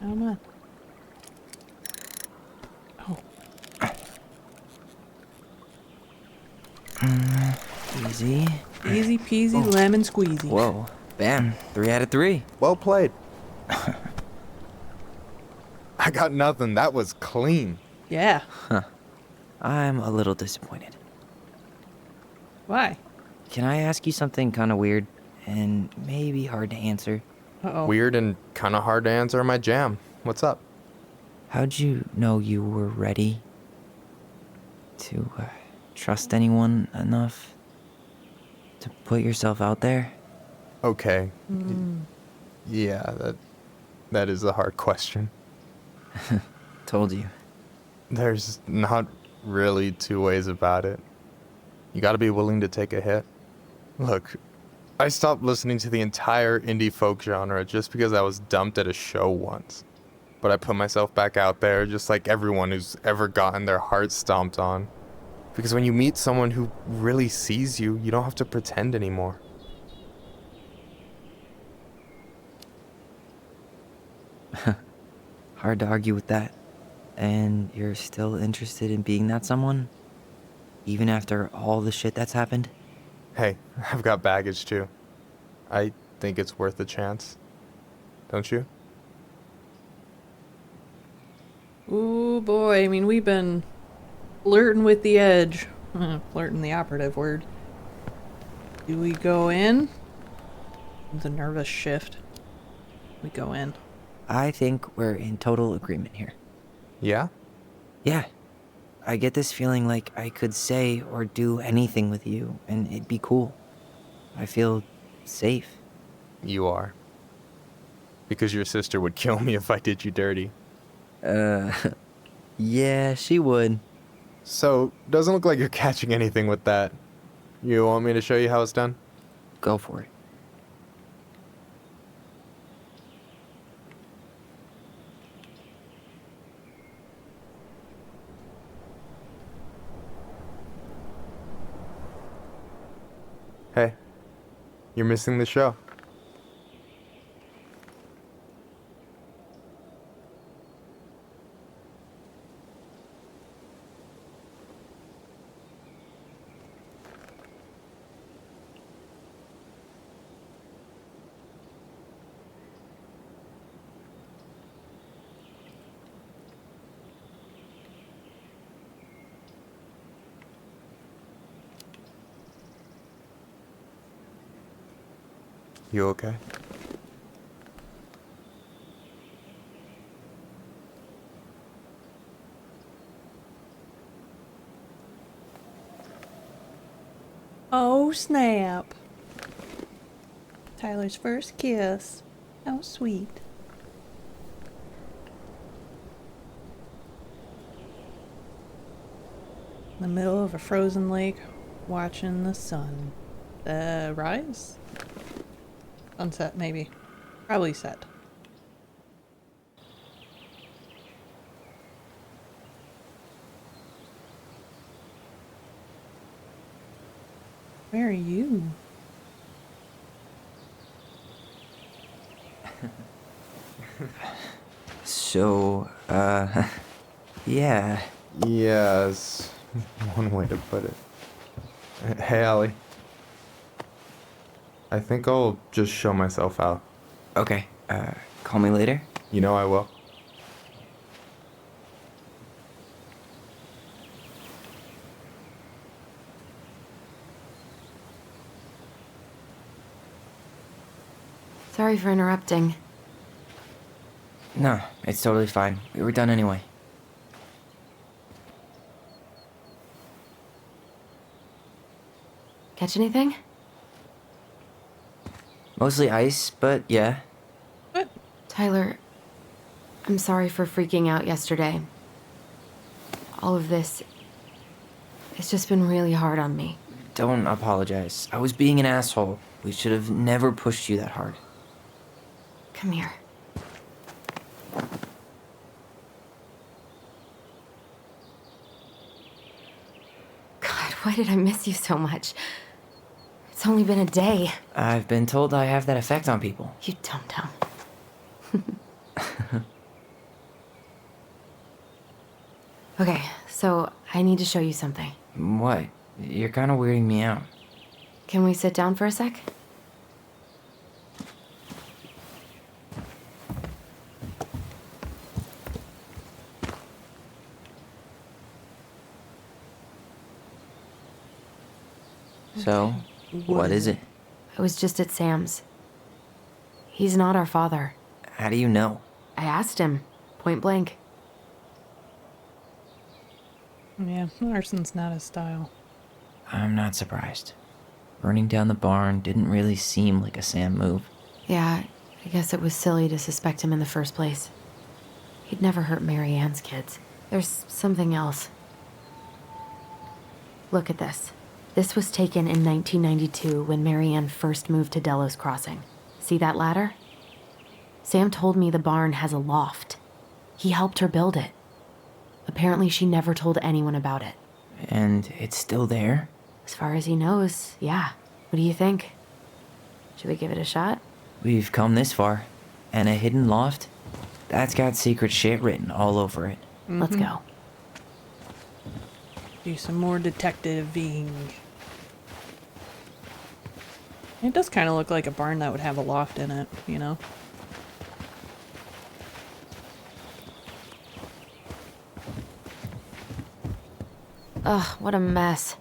Oh, man. Oh.
Easy.
Easy peasy lemon squeezy.
Whoa. Bam. 3 out of 3.
Well played. I got nothing. That was clean.
Yeah.
Huh. I'm a little disappointed.
Why?
Can I ask you something kind of weird and maybe hard to answer?
Uh-oh.
Weird and kind of hard to answer my jam. What's up?
How'd you know you were ready to trust anyone enough to put yourself out there?
Okay. Yeah, that is a hard question.
Told you.
There's not really two ways about it. You gotta be willing to take a hit. Look, I stopped listening to the entire indie folk genre just because I was dumped at a show once. But I put myself back out there just like everyone who's ever gotten their heart stomped on. Because when you meet someone who really sees you, you don't have to pretend anymore.
Hard to argue with that. And you're still interested in being that someone? Even after all the shit that's happened?
Hey, I've got baggage too. I think it's worth a chance. Don't you?
Ooh, boy. I mean, we've been flirting with the edge. Flirting the operative word. Do we go in? The nervous shift. We go in.
I think we're in total agreement here.
Yeah?
Yeah. I get this feeling like I could say or do anything with you, and it'd be cool. I feel safe.
You are. Because your sister would kill me if I did you dirty.
Yeah, she would.
So, doesn't look like you're catching anything with that. You want me to show you how it's done?
Go for it.
Hey, you're missing the show. You okay?
Oh, snap. Tyler's first kiss. How sweet. In the middle of a frozen lake, watching the sun. Rise? Sunset, maybe. Probably set. Where are you?
So, yeah.
Yes, one way to put it. Hey, Allie. I think I'll just show myself out.
Okay, call me later?
You know I will.
Sorry for interrupting.
No, it's totally fine. We were done anyway.
Catch anything?
Mostly ice, but yeah.
What?
Tyler, I'm sorry for freaking out yesterday. All of this, it's just been really hard on me.
Don't apologize. I was being an asshole. We should have never pushed you that hard.
Come here. God, why did I miss you so much? It's only been a day.
I've been told I have that effect on people.
You dum-dum. Okay, so I need to show you something.
What? You're kind of weirding me out.
Can we sit down for a sec?
So, what is it?
I was just at Sam's. He's not our father.
How do you know?
I asked him, point blank.
Yeah, arson's not his style.
I'm not surprised. Burning down the barn didn't really seem like a Sam move.
Yeah, I guess it was silly to suspect him in the first place. He'd never hurt Mary Ann's kids. There's something else. Look at this. This was taken in 1992 when Mary Ann first moved to Delos Crossing. See that ladder? Sam told me the barn has a loft. He helped her build it. Apparently she never told anyone about it.
And it's still there?
As far as he knows, yeah. What do you think? Should we give it a shot?
We've come this far. And a hidden loft? That's got secret shit written all over it.
Let's go.
Do some more detective-ing. It does kind of look like a barn that would have a loft in it, you know?
Ugh, what a mess.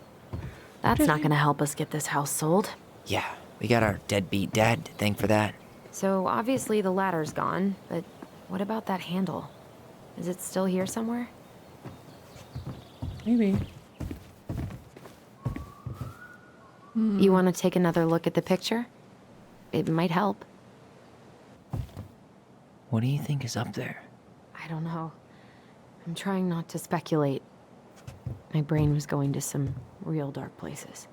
That's not gonna help us get this house sold.
Yeah, we got our deadbeat dad to thank for that.
So obviously the ladder's gone, but what about that handle? Is it still here somewhere?
Maybe.
You want to take another look at the picture? It might help.
What do you think is up there?
I don't know. I'm trying not to speculate. My brain was going to some real dark places.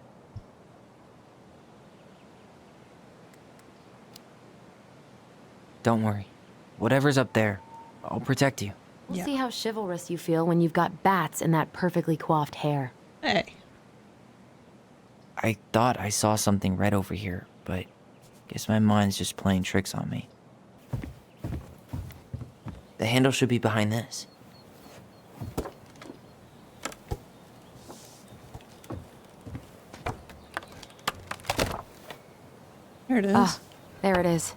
Don't worry. Whatever's up there, I'll protect you.
We'll see how chivalrous you feel when you've got bats in that perfectly coiffed hair.
Hey.
I thought I saw something red over here, but guess my mind's just playing tricks on me. The handle should be behind this.
There it is.
Ah, there it is.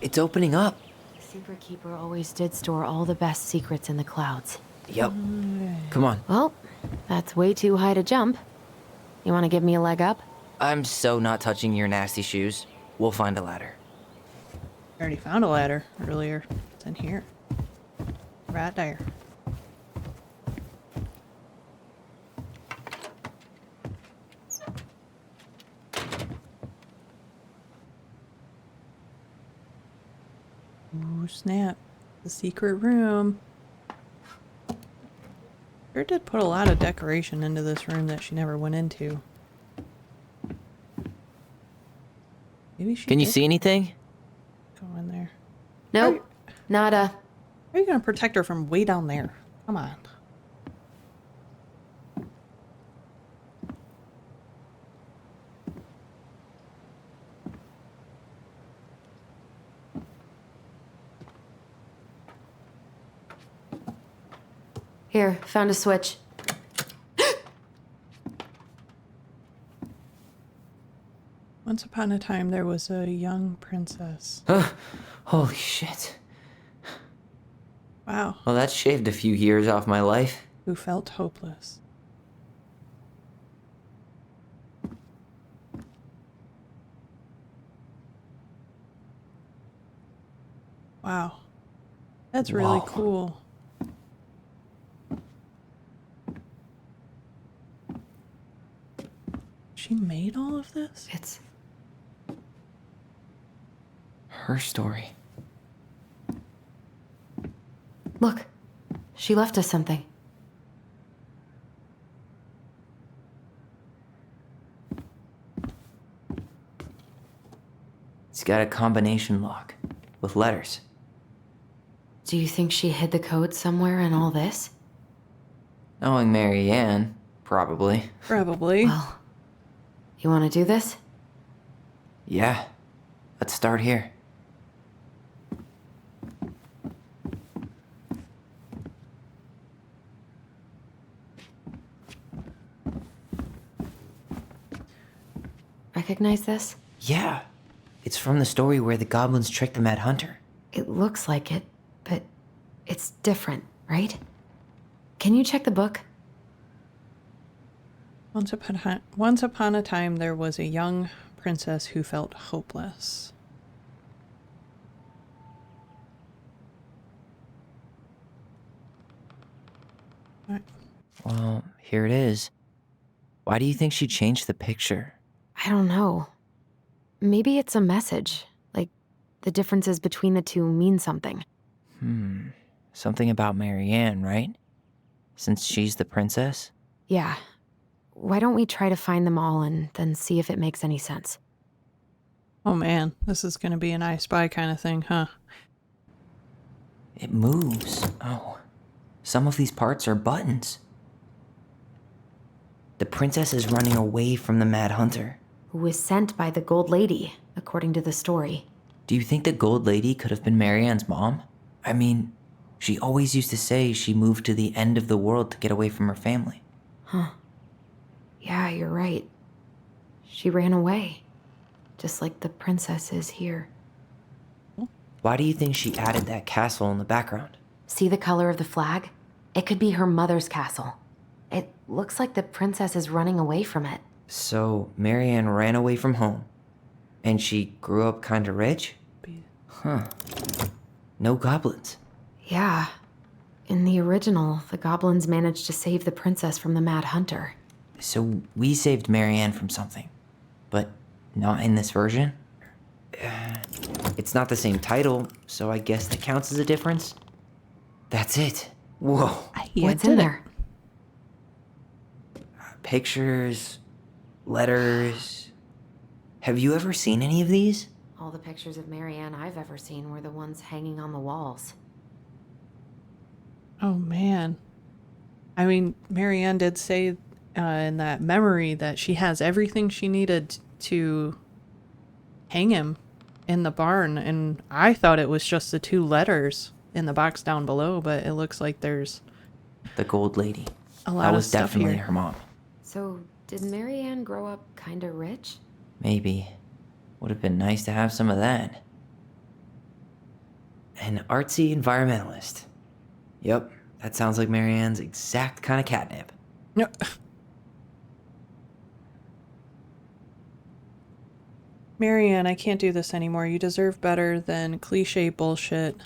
It's opening up.
Secret Keeper always did store all the best secrets in the clouds.
Yep. Come on.
Well, that's way too high to jump. You want to give me a leg up?
I'm so not touching your nasty shoes. We'll find a ladder.
I already found a ladder earlier. It's in here. Right there. Ooh, snap. The secret room. Sure did put a lot of decoration into this room that she never went into. Maybe she
Can you
did
see anything?
go in there.
Nope. Nada.
How are you gonna protect her from way down there? Come on.
Here, found a switch.
Once upon a time, there was a young princess.
Holy shit.
Wow.
Well, that shaved a few years off my life.
Who felt hopeless. Wow. That's really
Whoa.
cool. She made all of this?
It's
Her story.
Look, she left us something.
It's got a combination lock with letters.
Do you think she hid the code somewhere in all this?
Knowing Mary Ann, probably.
Probably.
Well, you want to do this?
Yeah. Let's start here.
Recognize this?
Yeah. It's from the story where the goblins tricked the Mad Hunter.
It looks like it, but it's different, right? Can you check the book?
Once upon a time, there was a young princess who felt hopeless. All right.
Well, here it is. Why do you think she changed the picture?
I don't know. Maybe it's a message. Like, the differences between the two mean something.
Something about Mary Ann, right? Since she's the princess?
Yeah. Why don't we try to find them all and then see if it makes any sense?
Oh man, this is gonna be an I Spy kind of thing, huh?
It moves. Oh. Some of these parts are buttons. The princess is running away from the Mad Hunter.
Who was sent by the Gold Lady, according to the story.
Do you think the Gold Lady could have been Mary Ann's mom? I mean, she always used to say she moved to the end of the world to get away from her family.
Huh. Yeah, you're right. She ran away. Just like the princess is here.
Why do you think she added that castle in the background?
See the color of the flag? It could be her mother's castle. It looks like the princess is running away from it.
So, Mary Ann ran away from home. And she grew up kinda rich? Huh. No goblins.
Yeah. In the original, the goblins managed to save the princess from the Mad Hunter.
So we saved Mary Ann from something. But not in this version? It's not the same title, so I guess that counts as a difference? That's it. Whoa.
What's in there?
Pictures, letters. Have you ever seen any of these?
All the pictures of Mary Ann I've ever seen were the ones hanging on the walls.
Oh man. I mean, Mary Ann did say in that memory that she has everything she needed to hang him in the barn, and I thought it was just the 2 letters in the box down below, but it looks like there's
The Gold Lady.
a lot
That
of
was
stuff
definitely
here.
her mom.
So, did Mary Ann grow up kinda rich?
Maybe. Would have been nice to have some of that. An artsy environmentalist. Yep, that sounds like Mary Ann's exact kind of catnip.
No. Mary Ann, I can't do this anymore. You deserve better than cliche bullshit.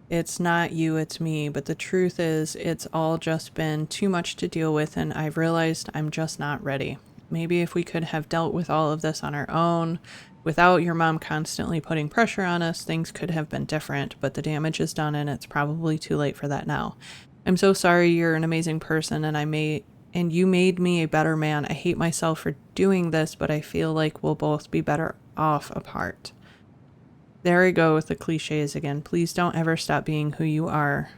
It's not you, it's me. But the truth is, it's all just been too much to deal with, and I've realized I'm just not ready. Maybe if we could have dealt with all of this on our own, without your mom constantly putting pressure on us, things could have been different, but the damage is done and it's probably too late for that now. I'm so sorry, you're an amazing person, and you made me a better man. I hate myself for doing this, but I feel like we'll both be better off apart. There we go with the cliches again. Please don't ever stop being who you are.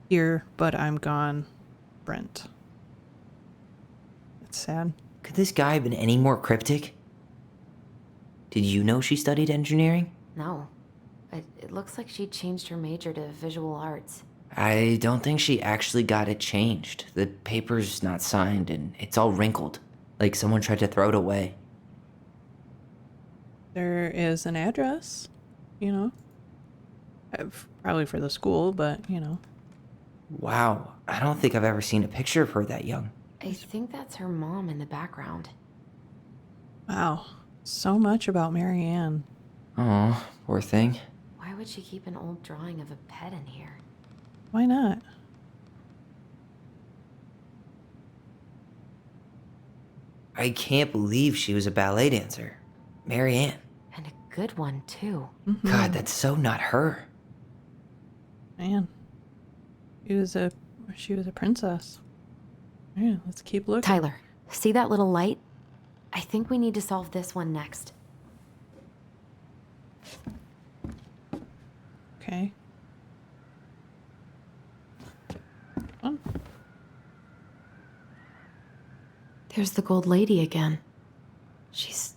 Here, but I'm gone, Brent. It's sad.
Could this guy have been any more cryptic? Did you know she studied engineering?
No. It looks like she changed her major to visual arts.
I don't think she actually got it changed. The paper's not signed and it's all wrinkled, like someone tried to throw it away.
There is an address, you know. Probably for the school, but, you know.
Wow, I don't think I've ever seen a picture of her that young.
I think that's her mom in the background.
Wow, so much about Mary Ann.
Oh, poor thing.
Why would she keep an old drawing of a pet in here?
Why not?
I can't believe she was a ballet dancer. Mary Ann.
And a good one, too.
God, that's so not her.
Man. She was a princess. Yeah, let's keep looking.
Tyler, see that little light? I think we need to solve this one next.
Okay. Oh.
There's the gold lady again. She's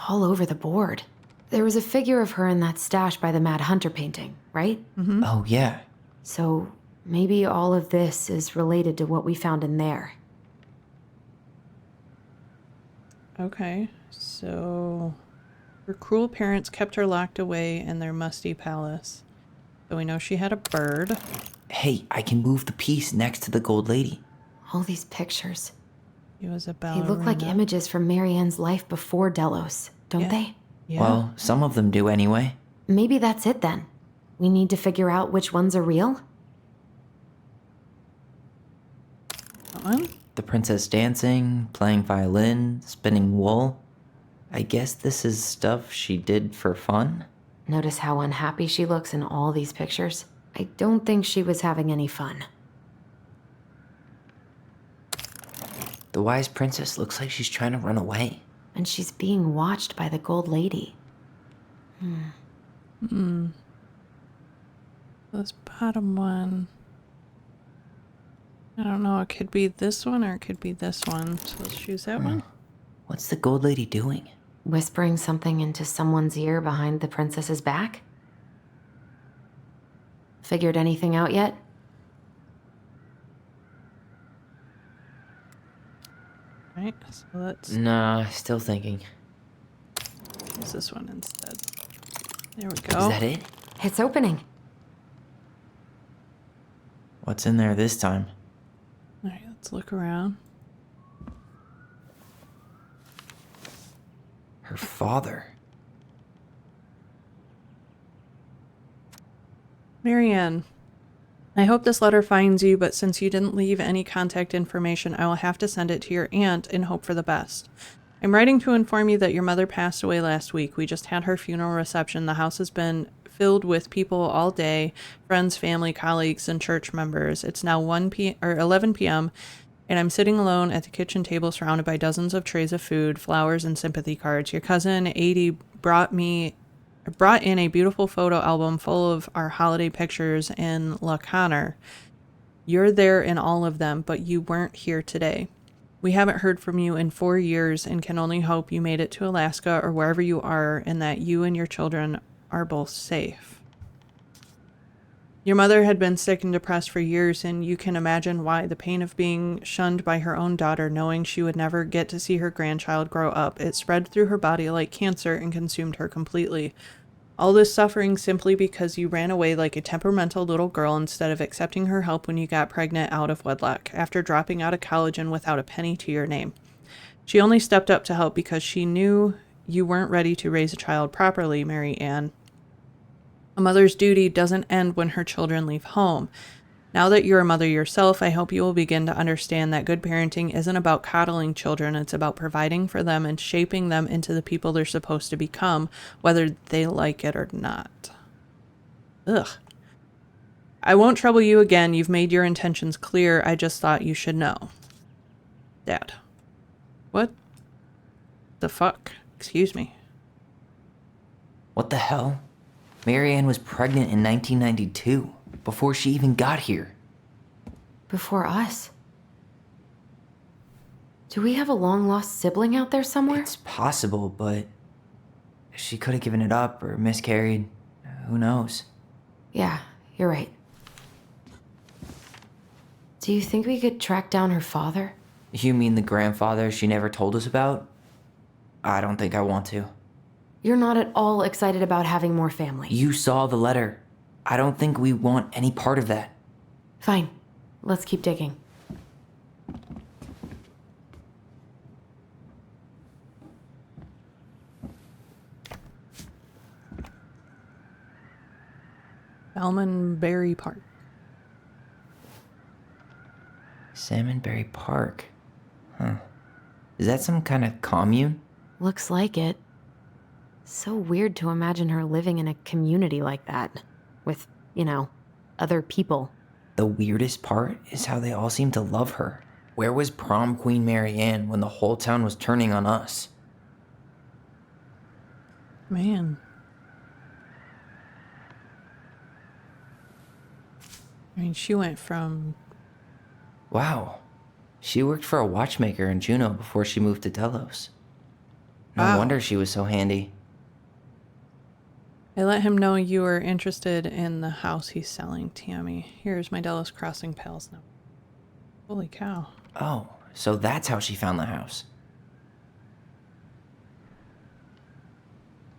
all over the board. There was a figure of her in that stash by the Mad Hunter painting, right?
Oh, yeah.
So maybe all of this is related to what we found in there.
Okay, so her cruel parents kept her locked away in their musty palace. So we know she had a bird.
Hey, I can move the piece next to the gold lady.
All these pictures.
He was a
They
ballerina.
look like images from Mary Ann's life before Delos, don't they?
Yeah.
Well, some of them do anyway.
Maybe that's it then. We need to figure out which ones are real?
That one?
The princess dancing, playing violin, spinning wool. I guess this is stuff she did for fun?
Notice how unhappy she looks in all these pictures? I don't think she was having any fun.
The wise princess looks like she's trying to run away.
And she's being watched by the gold lady.
This bottom one. I don't know, it could be this one or it could be this one. So let's choose that one.
What's the gold lady doing?
Whispering something into someone's ear behind the princess's back? Figured anything out yet?
Right, so let's
Nah, still thinking.
use this one instead. There we go.
Is that it?
It's opening.
What's in there this time?
Alright, let's look around.
Her father.
Marianne, I hope this letter finds you, but since you didn't leave any contact information, I will have to send it to your aunt and hope for the best. I'm writing to inform you that your mother passed away last week. We just had her funeral reception. The house has been filled with people all day, friends, family, colleagues, and church members. It's now 11 p.m., and I'm sitting alone at the kitchen table surrounded by dozens of trays of food, flowers, and sympathy cards. Your cousin, Adie, brought in a beautiful photo album full of our holiday pictures in La Conner. You're there in all of them, but you weren't here today. We haven't heard from you in 4 years and can only hope you made it to Alaska or wherever you are and that you and your children are both safe. Your mother had been sick and depressed for years, and you can imagine why. The pain of being shunned by her own daughter, knowing she would never get to see her grandchild grow up. It spread through her body like cancer and consumed her completely. All this suffering simply because you ran away like a temperamental little girl instead of accepting her help when you got pregnant out of wedlock, after dropping out of college and without a penny to your name. She only stepped up to help because she knew you weren't ready to raise a child properly, Mary Ann. A mother's duty doesn't end when her children leave home. Now that you're a mother yourself, I hope you will begin to understand that good parenting isn't about coddling children. It's about providing for them and shaping them into the people they're supposed to become, whether they like it or not. Ugh. I won't trouble you again. You've made your intentions clear. I just thought you should know. Dad. What the fuck? Excuse me.
What the hell? Marianne was pregnant in 1992, before she even got here.
Before us? Do we have a long-lost sibling out there somewhere?
It's possible, but she could have given it up or miscarried. Who knows?
Yeah, you're right. Do you think we could track down her father?
You mean the grandfather she never told us about? I don't think I want to.
You're not at all excited about having more family.
You saw the letter. I don't think we want any part of that.
Fine. Let's keep digging.
Salmonberry Park.
Salmonberry Park. Huh. Is that some kind of commune?
Looks like it. So weird to imagine her living in a community like that. With, other people.
The weirdest part is how they all seem to love her. Where was prom queen Marianne when the whole town was turning on us?
Man. I mean, she went from...
Wow. She worked for a watchmaker in Juneau before she moved to Delos. No
Wow.
wonder she was so handy.
I let him know you were interested in the house he's selling, Tammy. Here's my Delos Crossing pals now. Holy cow.
Oh, so that's how she found the house.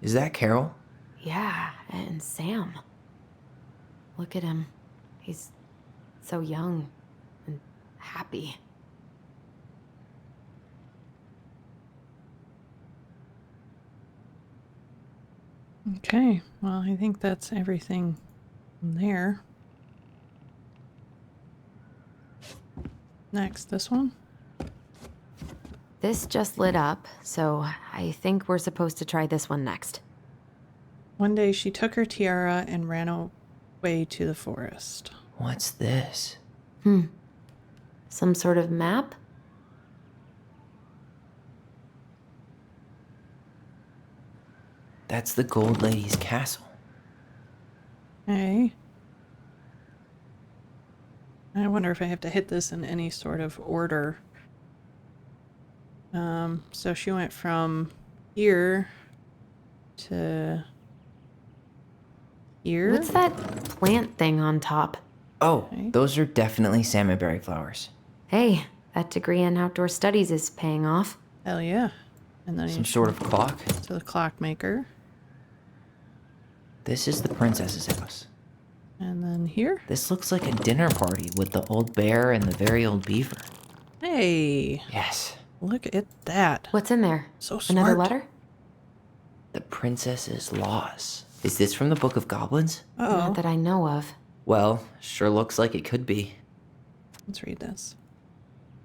Is that Carol?
Yeah, and Sam. Look at him. He's so young and happy.
Okay, well, I think that's everything there. Next, this one.
This just lit up, so I think we're supposed to try this one next.
One day she took her tiara and ran away to the forest.
What's this?
Some sort of map?
That's the Gold Lady's castle.
Hey. I wonder if I have to hit this in any sort of order. So she went from here to here.
What's that plant thing on top?
Oh, those are definitely salmonberry flowers.
Hey, that degree in outdoor studies is paying off.
Hell yeah. And then
Some sort of clock.
to the clockmaker.
This is the princess's house.
And then here.
This looks like a dinner party with the old bear and the very old beaver.
Hey.
Yes.
Look at that.
What's in there?
So smart.
Another letter?
The princess's loss. Is this from the Book of Goblins?
Uh-oh.
Not that I know of.
Well, sure looks like it could be.
Let's read this.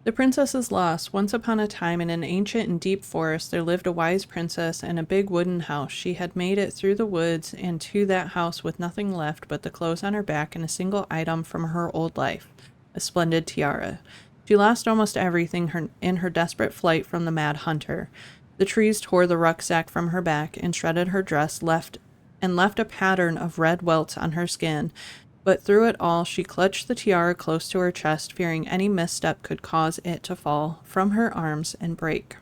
The princess's loss. Once upon a time in an ancient and deep forest there lived a wise princess in a big wooden house. She had made it through the woods and to that house with nothing left but the clothes on her back and a single item from her old life, a splendid tiara. She lost almost everything in her desperate flight from the mad hunter. The trees tore the rucksack from her back and shredded her dress, left a pattern of red welts on her skin. But through it all, she clutched the tiara close to her chest, fearing any misstep could cause it to fall from her arms and break.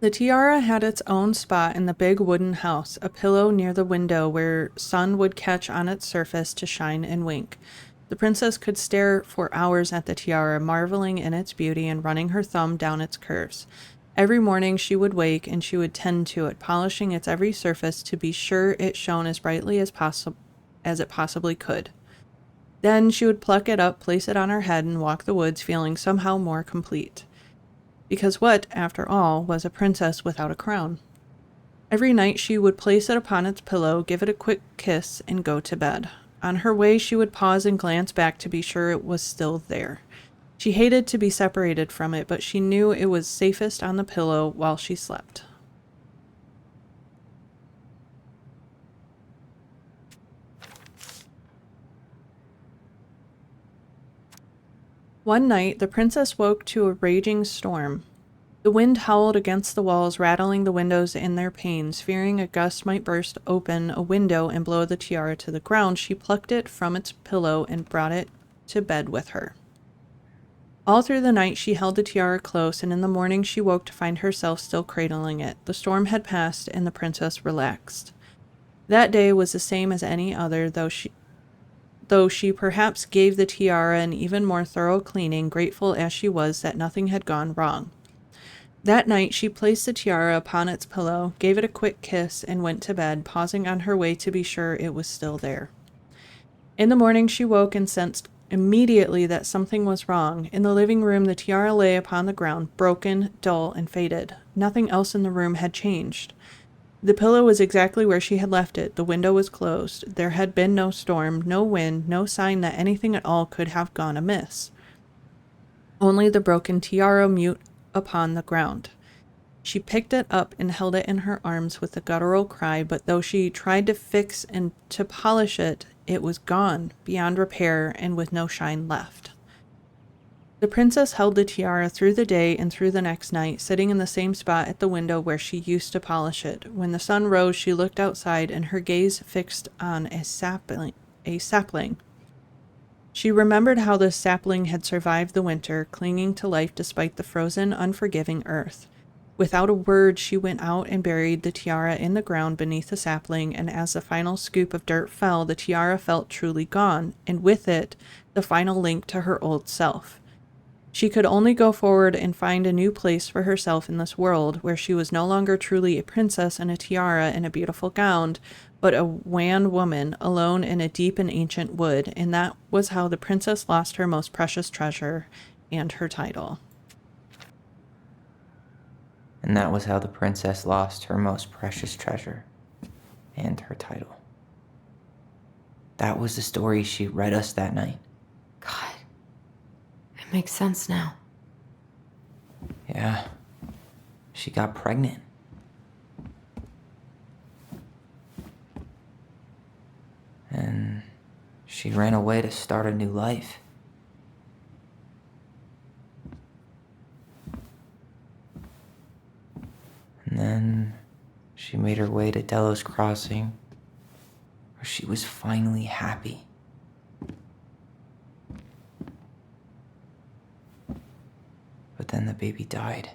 The tiara had its own spot in the big wooden house, a pillow near the window where sun would catch on its surface to shine and wink. The princess could stare for hours at the tiara, marveling in its beauty and running her thumb down its curves. Every morning she would wake and she would tend to it, polishing its every surface to be sure it shone as brightly as it possibly could. Then she would pluck it up, place it on her head, and walk the woods feeling somehow more complete. Because what, after all, was a princess without a crown? Every night she would place it upon its pillow, give it a quick kiss, and go to bed. On her way she would pause and glance back to be sure it was still there. She hated to be separated from it, but she knew it was safest on the pillow while she slept. One night, the princess woke to a raging storm. The wind howled against the walls, rattling the windows in their panes. Fearing a gust might burst open a window and blow the tiara to the ground, she plucked it from its pillow and brought it to bed with her. All through the night she held the tiara close, and in the morning she woke to find herself still cradling it. The storm had passed, and the princess relaxed. That day was the same as any other, though she perhaps gave the tiara an even more thorough cleaning, grateful as she was that nothing had gone wrong. That night she placed the tiara upon its pillow, gave it a quick kiss, and went to bed, pausing on her way to be sure it was still there. In the morning she woke and sensed immediately that something was wrong. In the living room the tiara lay upon the ground, broken, dull, and faded. Nothing else in the room had changed. The pillow was exactly where she had left it. The window was closed. There had been no storm, no wind, no sign that anything at all could have gone amiss. Only the broken tiara mute upon the ground. She picked it up and held it in her arms with a guttural cry, but though she tried to fix and to polish it, it was gone, beyond repair, and with no shine left. The princess held the tiara through the day and through the next night, sitting in the same spot at the window where she used to polish it. When the sun rose, she looked outside, and her gaze fixed on a sapling. She remembered how the sapling had survived the winter, clinging to life despite the frozen, unforgiving earth. Without a word, she went out and buried the tiara in the ground beneath the sapling, and as the final scoop of dirt fell, the tiara felt truly gone, and with it, the final link to her old self. She could only go forward and find a new place for herself in this world, where she was no longer truly a princess in a tiara and a beautiful gown, but a wan woman alone in a deep and ancient wood, and that was how the princess lost her most precious treasure and her title.
And that was how the princess lost her most precious treasure and her title. That was the story she read us that night.
God, it makes sense now.
Yeah, she got pregnant. And she ran away to start a new life. And then she made her way to Delos Crossing, where she was finally happy. But then the baby died.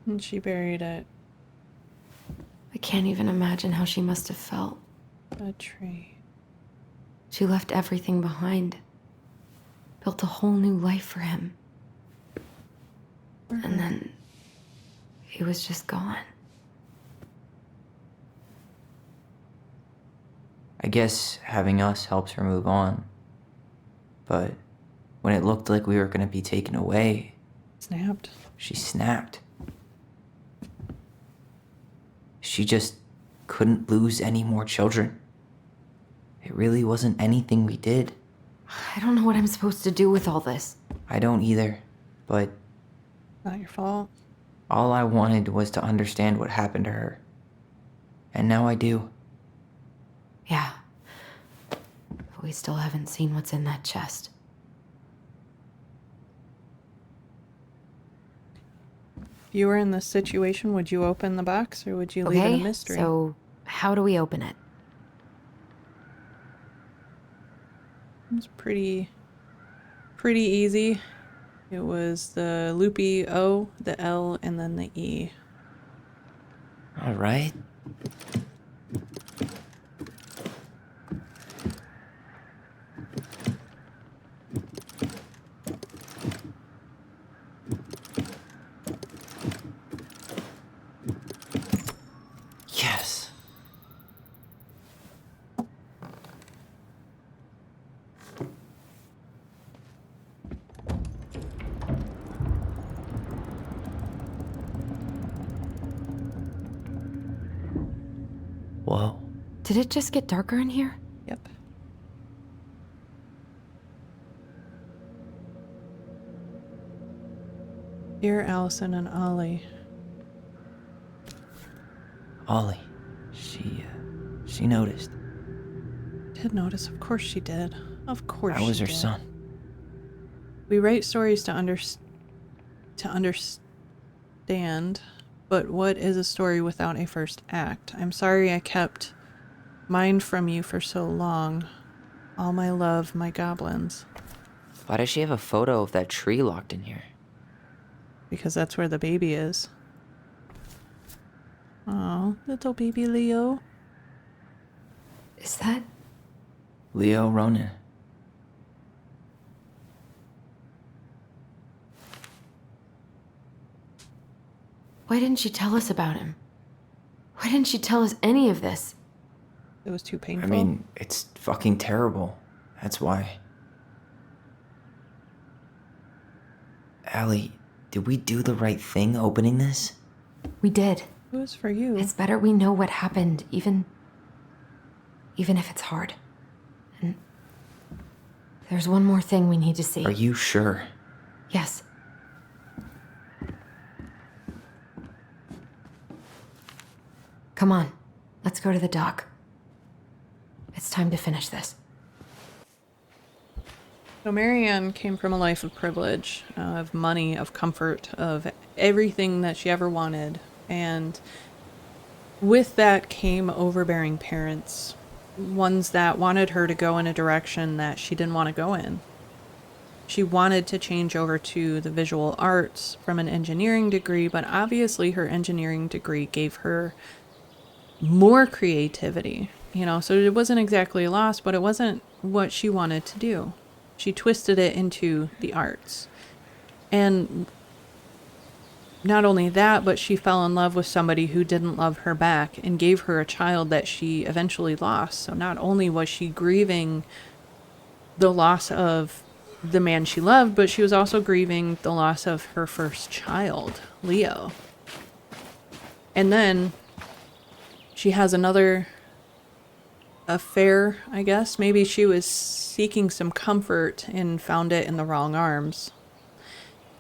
And she buried it.
I can't even imagine how she must have felt.
A tree.
She left everything behind. Built a whole new life for him. And then he was just gone.
I guess having us helps her move on. But when it looked like we were going to be taken away,
Snapped.
She snapped. She just couldn't lose any more children. It really wasn't anything we did.
I don't know what I'm supposed to do with all this.
I don't either, but
Not your fault.
all I wanted was to understand what happened to her. And now I do.
Yeah. But we still haven't seen what's in that chest.
If you were in this situation, would you open the box or would you leave it a mystery?
So how do we open it?
It's pretty easy. It was the loopy O, the L, and then the E.
All right. Yes. Whoa.
Did it just get darker in here?
Yep. Dear Allison and Ollie.
Ollie. She noticed.
Did notice, of course she did. Of course
I was
she
her
did.
son.
We write stories to understand, but what is a story without a first act? I'm sorry I kept mine from you for so long. All my love, my goblins.
Why does she have a photo of that tree locked in here?
Because that's where the baby is. Oh, little baby Leo.
Is that?
Leo Ronan.
Why didn't she tell us about him? Why didn't she tell us any of this?
It was too painful.
I mean, it's fucking terrible. That's why. Allie, did we do the right thing opening this?
We did.
It was for you.
It's better we know what happened, even if it's hard. And there's one more thing we need to see.
Are you sure?
Yes. Come on, let's go to the dock. It's time to finish this.
So Marianne came from a life of privilege, of money, of comfort, of everything that she ever wanted. And with that came overbearing parents, ones that wanted her to go in a direction that she didn't want to go in. She wanted to change over to the visual arts from an engineering degree, but obviously her engineering degree gave her more creativity, you know, so it wasn't exactly a loss, but it wasn't what she wanted to do. She twisted it into the arts. And not only that, but she fell in love with somebody who didn't love her back and gave her a child that she eventually lost. So not only was she grieving the loss of the man she loved, but she was also grieving the loss of her first child, Leo. And then she has another affair, I guess. Maybe she was seeking some comfort and found it in the wrong arms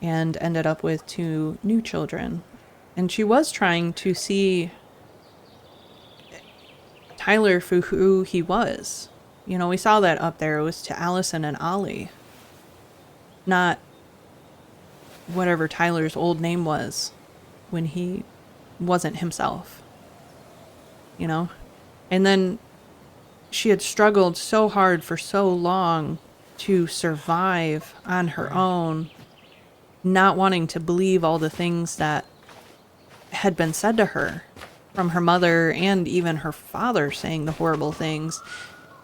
and ended up with 2 new children. And she was trying to see Tyler for who he was. You know, we saw that up there. It was to Allison and Ollie, not whatever Tyler's old name was when he wasn't himself. You know? And then she had struggled so hard for so long to survive on her own, not wanting to believe all the things that had been said to her from her mother and even her father saying the horrible things,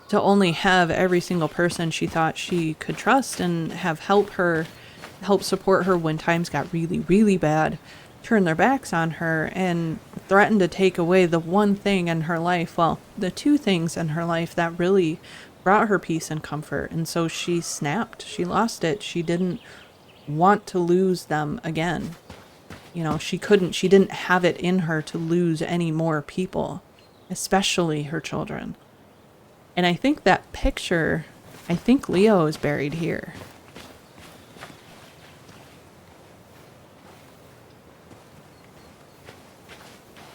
to only have every single person she thought she could trust and have help support her when times got really, really bad, turn their backs on her and threaten to take away the one thing in her life, well, the 2 things in her life that really brought her peace and comfort. And so she snapped. She lost it. She didn't want to lose them again. You know, she didn't have it in her to lose any more people, especially her children. And I think that picture, I think Leo is buried here.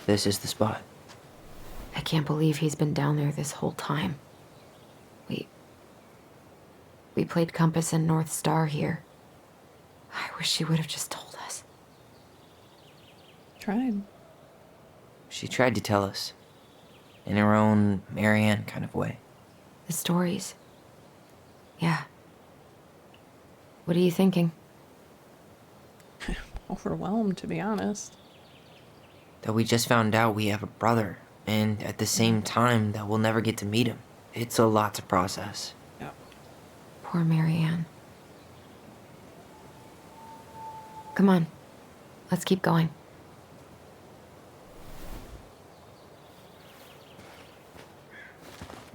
This is the spot.
I can't believe he's been down there this whole time. We played Compass and North Star here. I wish she would have just told us.
Tried.
She tried to tell us. In her own Marianne kind of way.
The stories. Yeah. What are you thinking?
Overwhelmed, to be honest.
That we just found out we have a brother, and at the same time that we'll never get to meet him. It's a lot to process.
Yeah.
Poor Marianne. Come on. Let's keep going.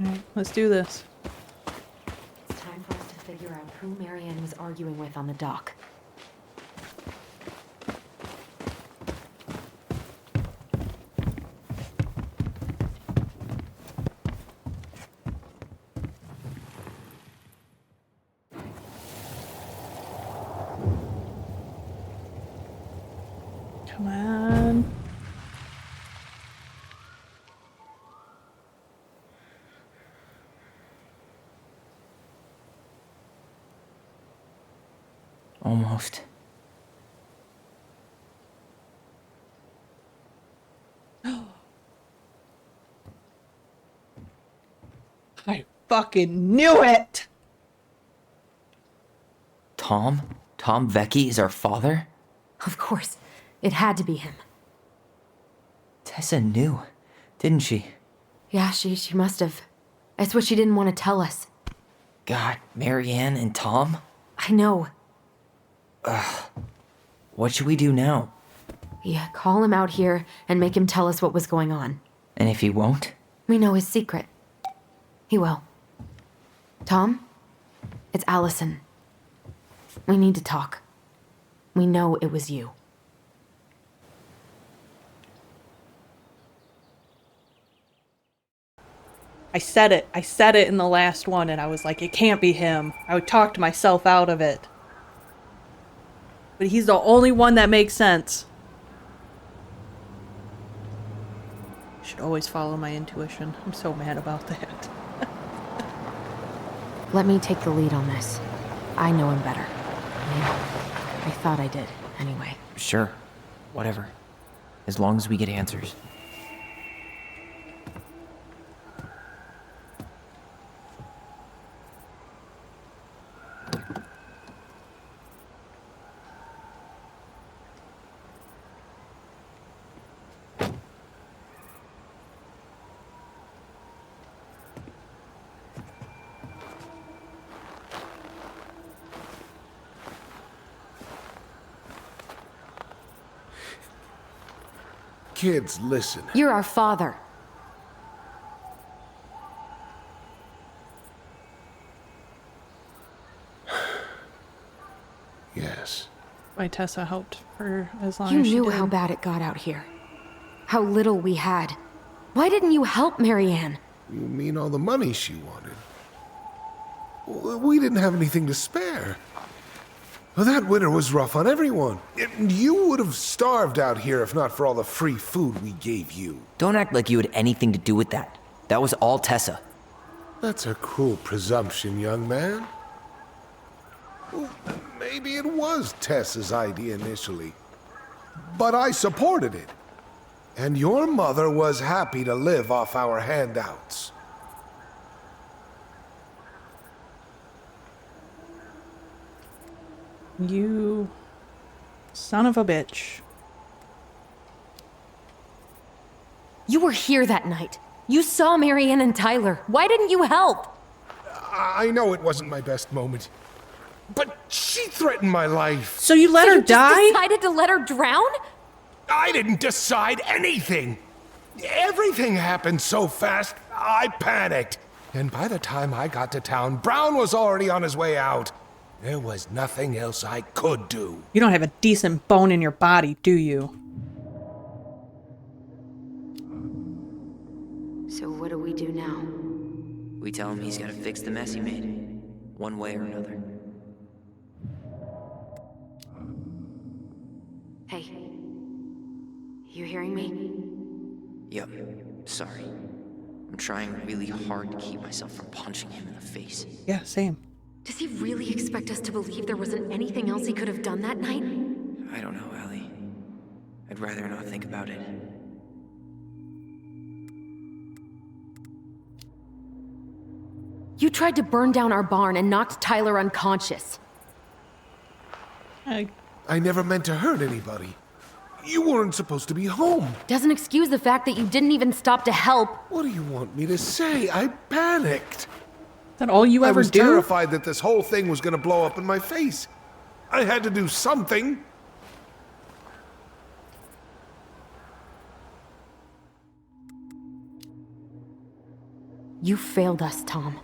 All right, let's do this.
It's time for us to figure out who Marianne was arguing with on the dock.
Come on.
Almost.
I fucking knew it!
Tom? Tom Vecchi is our father?
Of course. It had to be him.
Tessa knew, didn't she?
Yeah, she must have. That's what she didn't want to tell us.
God, Marianne and Tom?
I know.
What should we do now?
Yeah, call him out here and make him tell us what was going on.
And if he won't?
We know his secret. He will. Tom? It's Allison. We need to talk. We know it was you.
I said it. I said it in the last one, and I was like, it can't be him. I would talk myself out of it. But he's the only one that makes sense. Should always follow my intuition. I'm so mad about that.
Let me take the lead on this. I know him better. I thought I did, anyway.
Sure. Whatever. As long as we get answers.
Kids, listen.
You're our father.
Yes.
Why Tessa helped for as long
You
as she
knew
did.
how bad it got out here. How little we had. Why didn't you help Marianne?
You mean all the money she wanted? We didn't have anything to spare. Well, that winter was rough on everyone. You would have starved out here if not for all the free food we gave you.
Don't act like you had anything to do with that. That was all Tessa.
That's a cruel presumption, young man. Well, maybe it was Tessa's idea initially, but I supported it. And your mother was happy to live off our handouts.
You son of a bitch.
You were here that night. You saw Marianne and Tyler. Why didn't you help?
I know it wasn't my best moment, but she threatened my life.
So you let her die?
You decided to let her drown?
I didn't decide anything. Everything happened so fast, I panicked. And by the time I got to town, Brown was already on his way out. There was nothing else I could do.
You don't have a decent bone in your body, do you?
So what do we do now?
We tell him he's gotta fix the mess he made, one way or another.
Hey. You hearing me?
Yep, sorry. I'm trying really hard to keep myself from punching him in the face.
Yeah, same.
Does he really expect us to believe there wasn't anything else he could have done that night?
I don't know, Ellie. I'd rather not think about it.
You tried to burn down our barn and knocked Tyler unconscious.
I never meant to hurt anybody. You weren't supposed to be home.
Doesn't excuse the fact that you didn't even stop to help.
What do you want me to say? I panicked.
Is that all you ever do?
I was terrified that this whole thing was going to blow up in my face. I had to do something.
You failed us, Tom.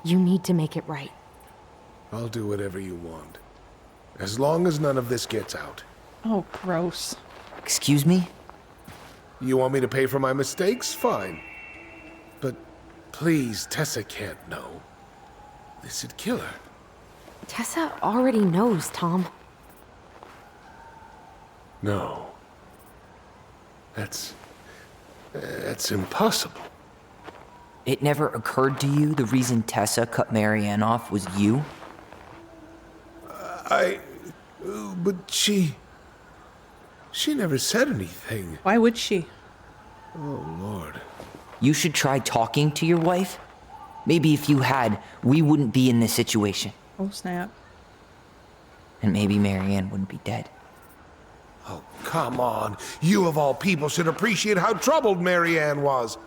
You need to make it right.
I'll do whatever you want. As long as none of this gets out.
Oh, gross.
Excuse me?
You want me to pay for my mistakes? Fine. But please, Tessa can't know. This'd kill her.
Tessa already knows, Tom.
No. That's impossible.
It never occurred to you the reason Tessa cut Marianne off was you?
But she never said anything.
Why would she?
Oh, Lord.
You should try talking to your wife. Maybe if you had, we wouldn't be in this situation.
Oh, snap.
And maybe Marianne wouldn't be dead.
Oh, come on. You of all people should appreciate how troubled Marianne was.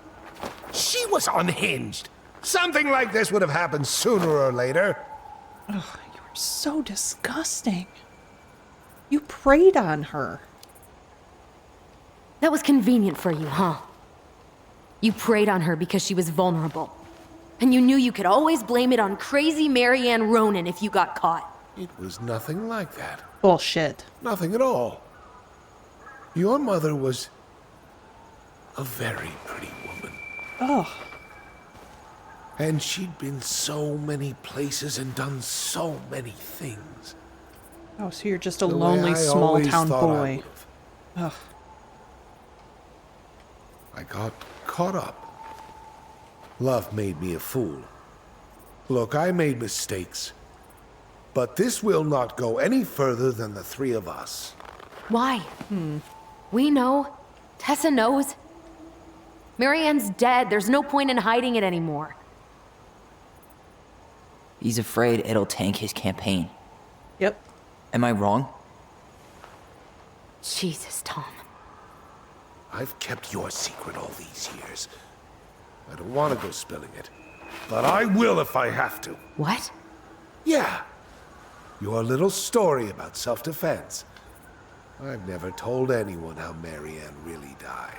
She was unhinged. Something like this would have happened sooner or later.
Ugh, you are so disgusting. You preyed on her.
That was convenient for you, huh? You preyed on her because she was vulnerable. And you knew you could always blame it on crazy Marianne Ronan if you got caught.
It was nothing like that.
Bullshit.
Nothing at all. Your mother was a very pretty woman.
Oh.
And she'd been so many places and done so many things.
Oh, so you're just a lonely small town boy. Ugh.
I got caught up. Love made me a fool. Look, I made mistakes. But this will not go any further than the three of us.
Why? We know. Tessa knows. Marianne's dead. There's no point in hiding it anymore.
He's afraid it'll tank his campaign.
Yep.
Am I wrong?
Jesus, Tom.
I've kept your secret all these years. I don't want to go spilling it. But I will if I have to.
What?
Yeah. Your little story about self-defense. I've never told anyone how Marianne really died.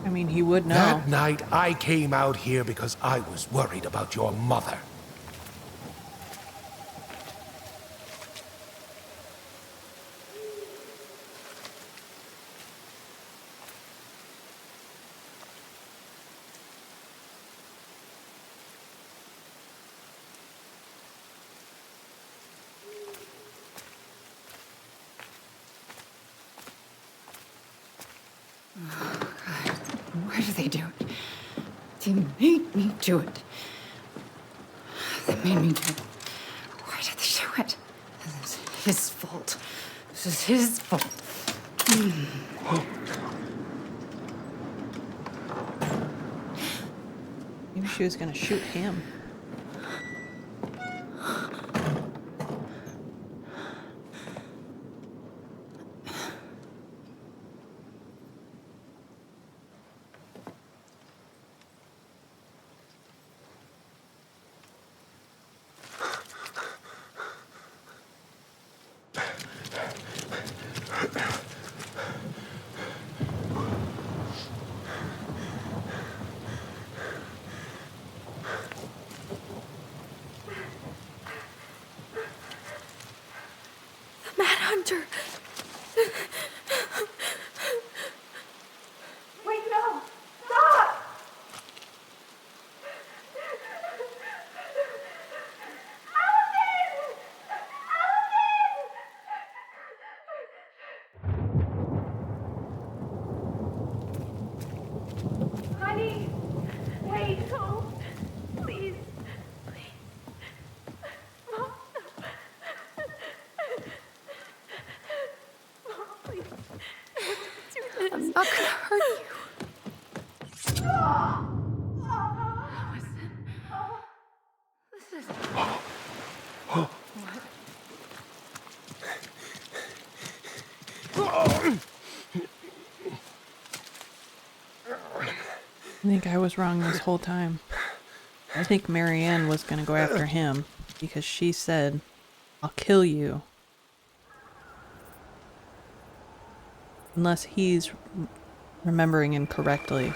I mean, he would know.
That night, I came out here because I was worried about your mother.
Why do they do it? They made me do it. They made me do it. Why did they do it? This is his fault. This is his fault.
Maybe she was gonna shoot him.
Hunter! Wait, no! Stop! Allison! Honey! Wait, no! Please. Mom.
I'm not gonna hurt you. This is... What?
I think I was wrong this whole time. I think Marianne was gonna go after him because she said, "I'll kill you." Unless he's remembering incorrectly.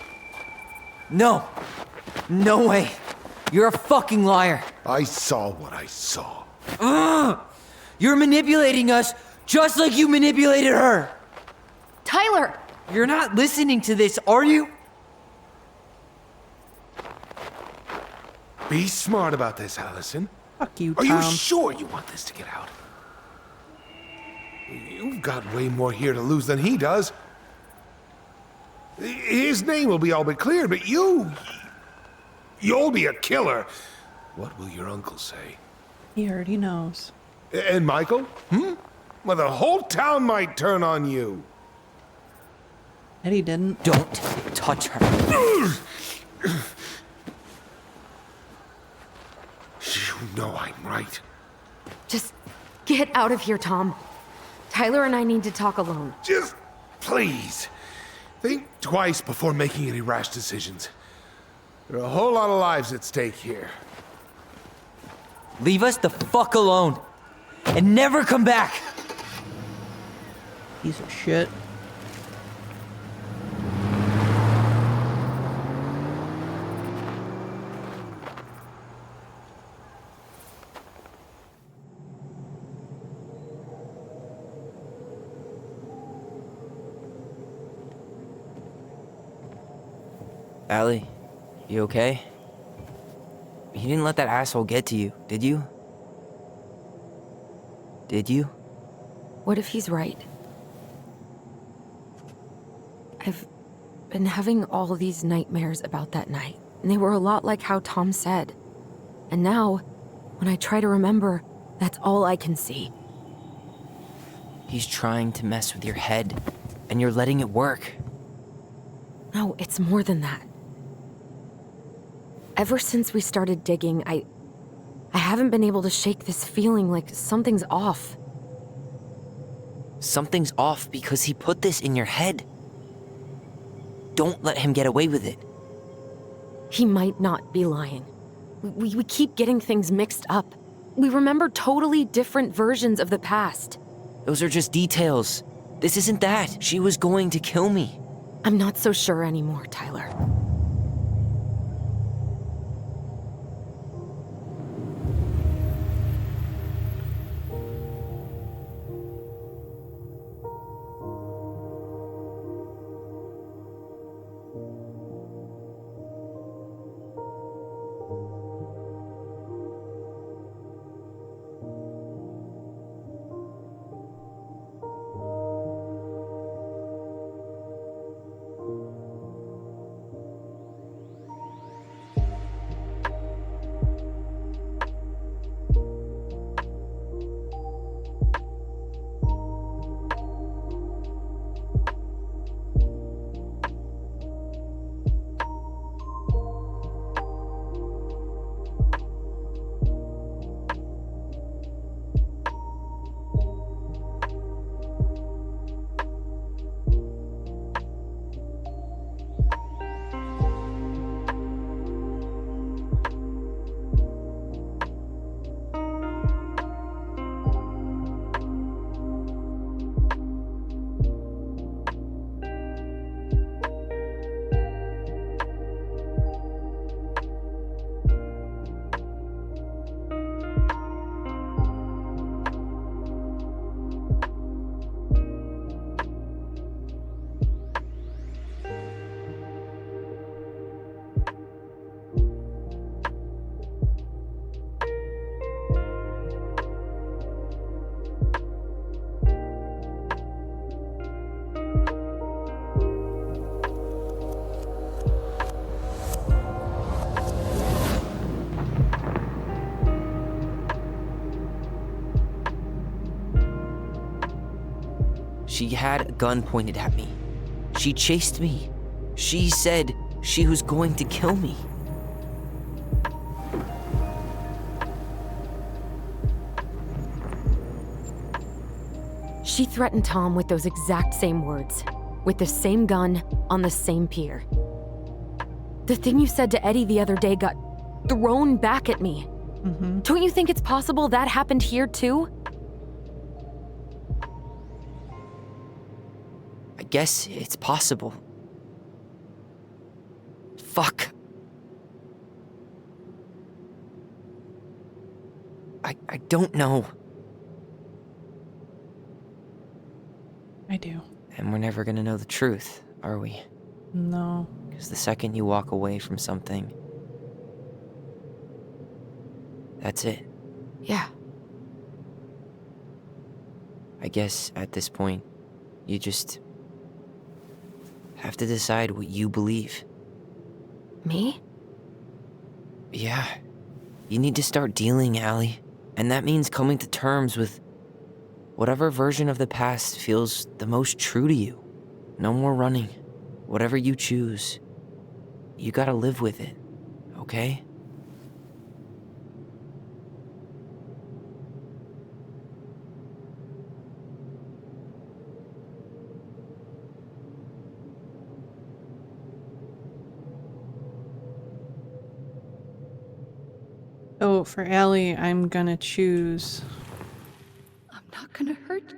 No! No way! You're a fucking liar!
I saw what I saw.
Ugh! You're manipulating us just like you manipulated her!
Tyler!
You're not listening to this, are you?
Be smart about this, Allison.
Fuck you,
Are
Tom.
you sure you want this to get out? You've got way more here to lose than he does. His name will be all but cleared, but you'll be a killer. What will your uncle say?
He already knows.
And Michael? Well, the whole town might turn on you.
Eddie didn't.
Don't touch her.
You know I'm right.
Just get out of here, Tom. Tyler and I need to talk alone.
Just please. Think twice before making any rash decisions. There are a whole lot of lives at stake here.
Leave us the fuck alone. And never come back.
Piece of shit.
Allie, you okay? You didn't let that asshole get to you, did you? Did you?
What if he's right? I've been having all these nightmares about that night, and they were a lot like how Tom said. And now, when I try to remember, that's all I can see.
He's trying to mess with your head, and you're letting it work.
No, it's more than that. Ever since we started digging, I haven't been able to shake this feeling like something's off.
Something's off because he put this in your head. Don't let him get away with it.
He might not be lying. We keep getting things mixed up. We remember totally different versions of the past.
Those are just details. This isn't that. She was going to kill me.
I'm not so sure anymore, Tyler.
She had a gun pointed at me. She chased me. She said she was going to kill me.
She threatened Tom with those exact same words, with the same gun on the same pier. The thing you said to Eddie the other day got thrown back at me. Don't you think it's possible that happened here too?
I guess it's possible. Fuck. I don't know.
I do.
And we're never gonna know the truth, are we?
No.
Because the second you walk away from something, that's it.
Yeah.
I guess at this point, you just have to decide what you believe.
Me?
Yeah. You need to start dealing, Allie. And that means coming to terms with whatever version of the past feels the most true to you. No more running. Whatever you choose, you gotta live with it, okay?
So for Allie, I'm gonna choose.
I'm not gonna hurt you.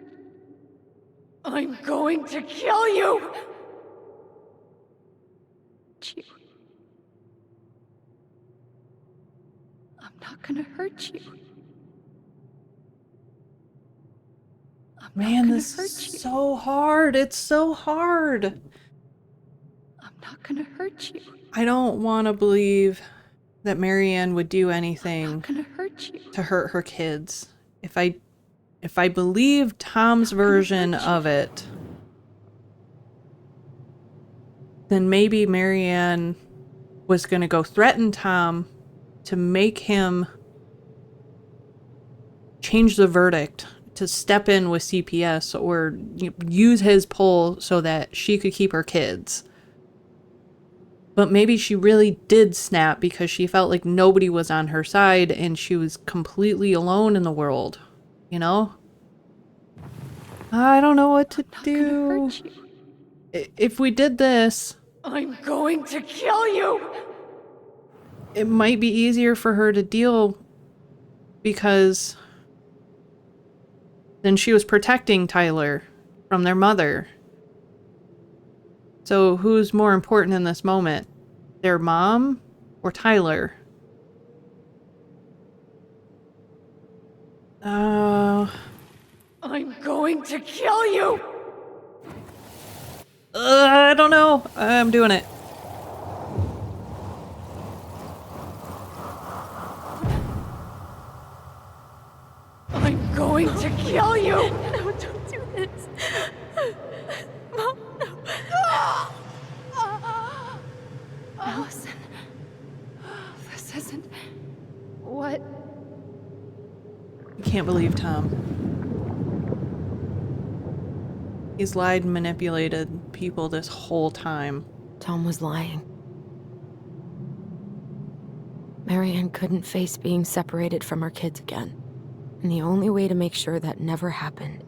I'm going to kill you! You. I'm not gonna hurt you.
Man, this is so hard. It's so hard.
I'm not gonna hurt you.
I don't want to believe that Marianne would do anything to hurt her kids. If I believe Tom's version of it, then maybe Marianne was going to go threaten Tom to make him change the verdict, to step in with CPS or use his pull so that she could keep her kids. But maybe she really did snap because she felt like nobody was on her side and she was completely alone in the world, you know? I don't know what to do. If we did this,
I'm going to kill you!
it might be easier for her to deal because then she was protecting Tyler from their mother. So who's more important in this moment? Their mom or Tyler?
I'm going to kill you!
I don't know. I'm doing it.
I'm going to kill you!
No, don't do this. Mom, no.
Allison. This isn't... What?
I can't believe Tom. He's lied and manipulated people this whole time.
Tom was lying. Marianne couldn't face being separated from her kids again. And the only way to make sure that never happened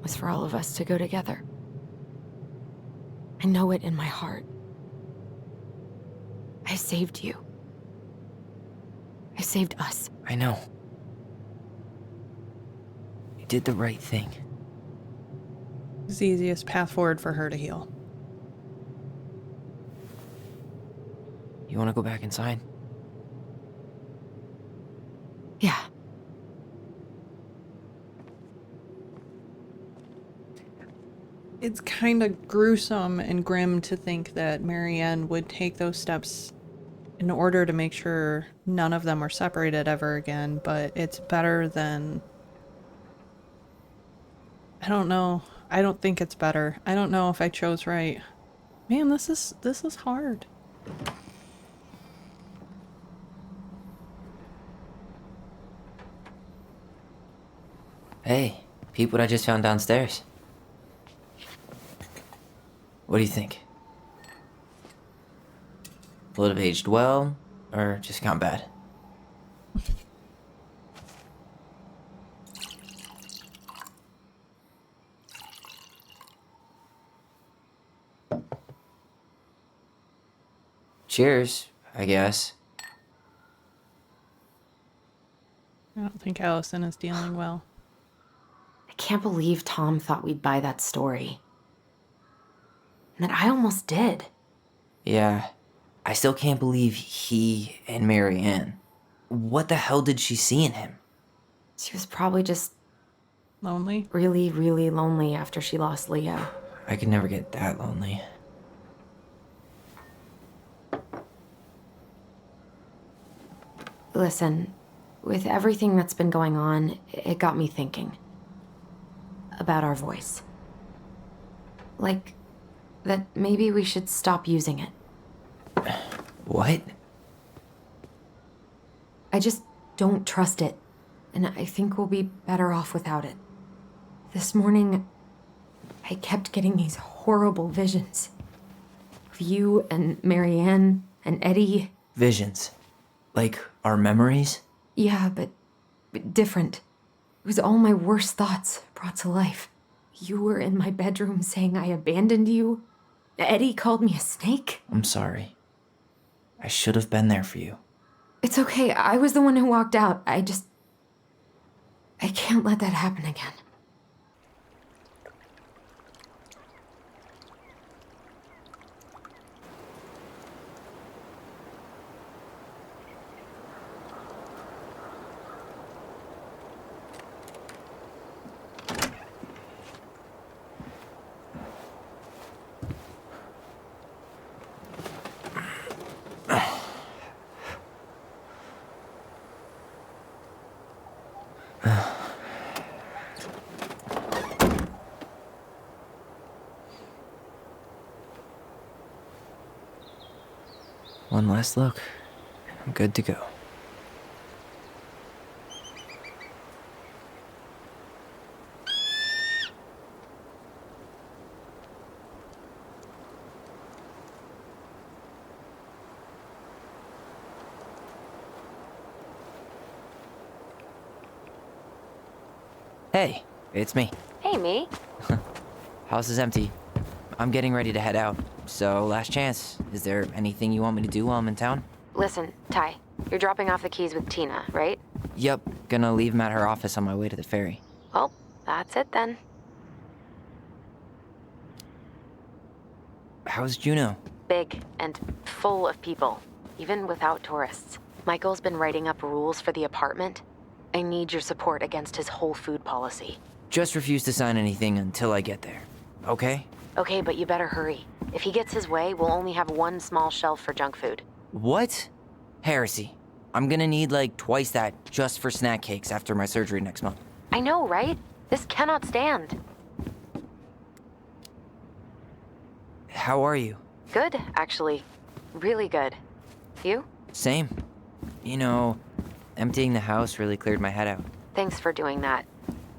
was for all of us to go together. I know it in my heart. I saved you. I saved us.
I know. You did the right thing.
It's the easiest path forward for her to heal.
You want to go back inside?
Yeah.
It's kind of gruesome and grim to think that Marianne would take those steps in order to make sure none of them are separated ever again, but it's better than... I don't know. I don't think it's better. I don't know if I chose right. Man, this is hard.
Hey, peep what I just found downstairs. What do you think? Will it have aged well, or just gone bad? Cheers, I guess.
I don't think Allison is dealing well.
I can't believe Tom thought we'd buy that story. And that I almost did.
Yeah, I still can't believe he and Marianne. What the hell did she see in him?
She was probably just...
lonely?
Really, really lonely after she lost Leo.
I could never get that lonely.
Listen, with everything that's been going on, it got me thinking. About our voice. Like, that maybe we should stop using it.
What?
I just don't trust it and I think we'll be better off without it. This morning, I kept getting these horrible visions. Of you and Marianne and Eddie.
Visions. Like our memories?
Yeah, but different. It was all my worst thoughts brought to life. You were in my bedroom saying I abandoned you. Eddie called me a snake.
I'm sorry. I should have been there for you.
It's okay. I was the one who walked out. I can't let that happen again.
One last look. I'm good to go. Hey, it's me.
Hey, me.
House is empty. I'm getting ready to head out. So, last chance. Is there anything you want me to do while I'm in town?
Listen, Ty, you're dropping off the keys with Tina, right?
Yep, gonna leave them at her office on my way to the ferry.
Well, that's it then.
How's Juno?
Big and full of people, even without tourists. Michael's been writing up rules for the apartment. I need your support against his whole food policy.
Just refuse to sign anything until I get there. Okay?
Okay, but you better hurry. If he gets his way, we'll only have one small shelf for junk food.
What? Heresy. I'm gonna need like twice that just for snack cakes after my surgery next month.
I know, right? This cannot stand.
How are you?
Good, actually. Really good. You?
Same. You know, emptying the house really cleared my head out.
Thanks for doing that.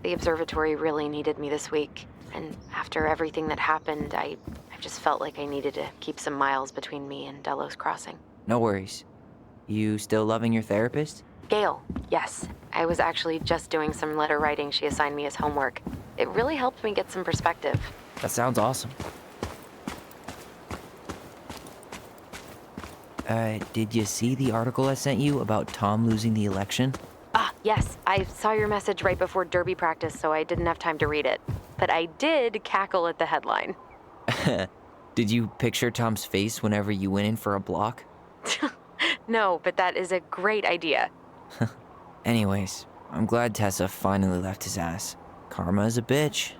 The observatory really needed me this week. And after everything that happened, I just felt like I needed to keep some miles between me and Delos Crossing.
No worries. You still loving your therapist?
Gail, yes. I was actually just doing some letter writing she assigned me as homework. It really helped me get some perspective.
That sounds awesome. Did you see the article I sent you about Tom losing the election?
Ah, yes. I saw your message right before derby practice, so I didn't have time to read it. But I did cackle at the headline.
Did you picture Tom's face whenever you went in for a block?
No, but that is a great idea.
Anyways, I'm glad Tessa finally left his ass. Karma is a bitch.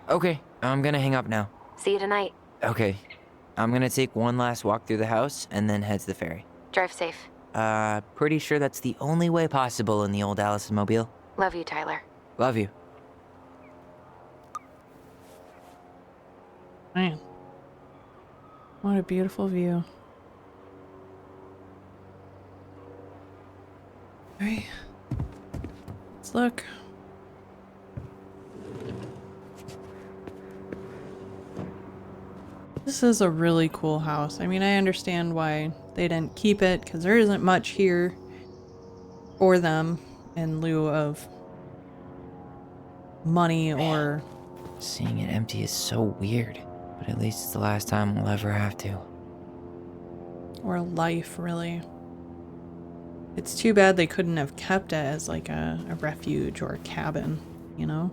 Okay, I'm gonna hang up now.
See you tonight.
Okay, I'm gonna take one last walk through the house and then head to the ferry.
Drive safe.
Pretty sure that's the only way possible in the old Allison mobile.
Love you, Tyler.
Love you.
Man. What a beautiful view. Alright. Let's look. This is a really cool house. I mean, I understand why they didn't keep it, because there isn't much here for them in lieu of money or...
Seeing it empty is so weird, but at least it's the last time we'll ever have to.
Or life, really. It's too bad they couldn't have kept it as like a refuge or a cabin, you know?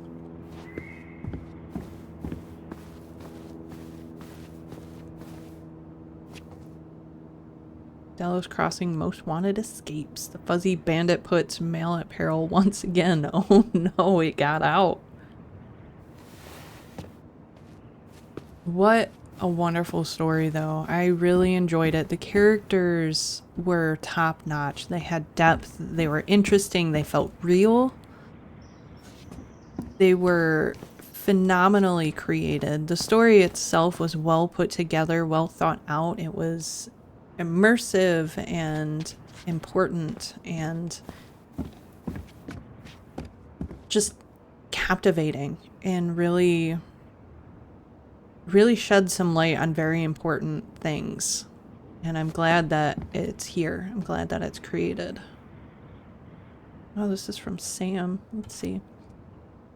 Delos Crossing most wanted escapes. The fuzzy bandit puts mail at peril once again. Oh no, it got out. What a wonderful story, though. I really enjoyed it. The characters were top notch. They had depth. They were interesting. They felt real. They were phenomenally created. The story itself was well put together, well thought out. It was immersive and important and just captivating, and really shed some light on very important things. And I'm glad that it's here. I'm glad that it's created. Oh, this is from Sam. Let's see.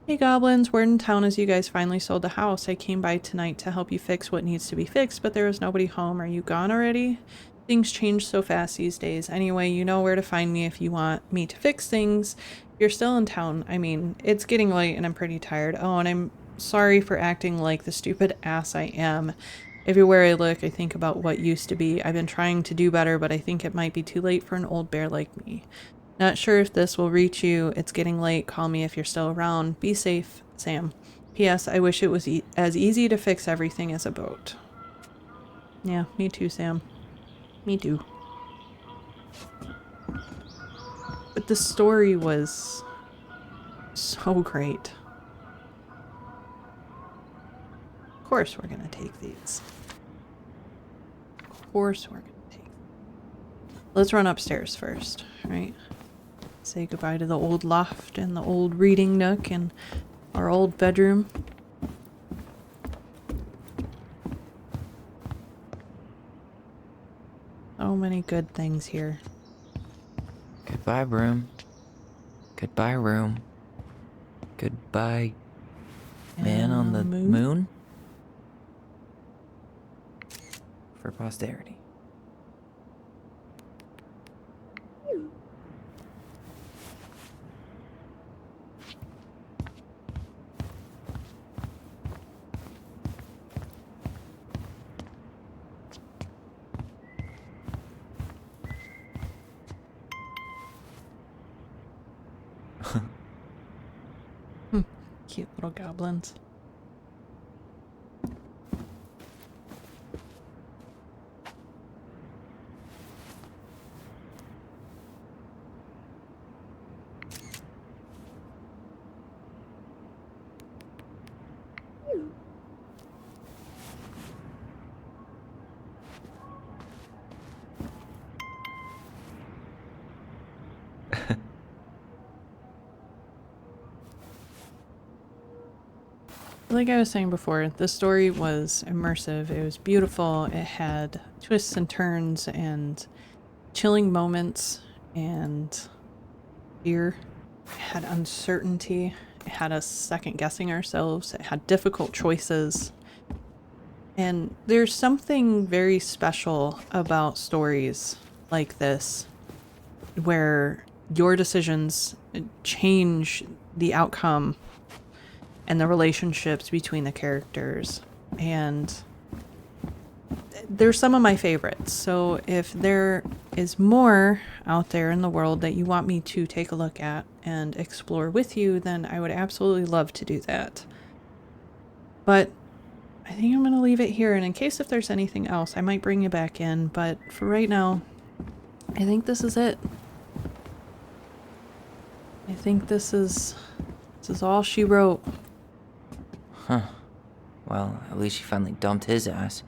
Hey goblins, word in town is you guys finally sold the house. I came by tonight to help you fix what needs to be fixed, but there was nobody home. Are you gone already? Things change so fast these days. Anyway, you know where to find me if you want me to fix things. You're still in town. I mean, it's getting late and I'm pretty tired. Oh, and I'm sorry for acting like the stupid ass I am. Everywhere I look, I think about what used to be. I've been trying to do better, but I think it might be too late for an old bear like me. Not sure if this will reach you. It's getting late. Call me if you're still around. Be safe, Sam. P.S. I wish it was as easy to fix everything as a boat. Yeah, me too, Sam. Me too. But the story was so great. Of course we're gonna take these. Of course we're gonna take them. Let's run upstairs first, right? Say goodbye to the old loft and the old reading nook and our old bedroom. So many good things here.
Goodbye, room. Goodbye, room. Goodbye, man on the moon? For posterity.
Cute little goblins. Like I was saying before, the story was immersive. It was beautiful. It had twists and turns and chilling moments and fear. It had uncertainty. It had us second guessing ourselves. It had difficult choices. And there's something very special about stories like this, where your decisions change the outcome and the relationships between the characters. And they're some of my favorites. So if there is more out there in the world that you want me to take a look at and explore with you, then I would absolutely love to do that. But I think I'm going to leave it here. And in case if there's anything else, I might bring you back in. But for right now, I think this is it. I think this is all she wrote.
Huh. Well, at least she finally dumped his ass.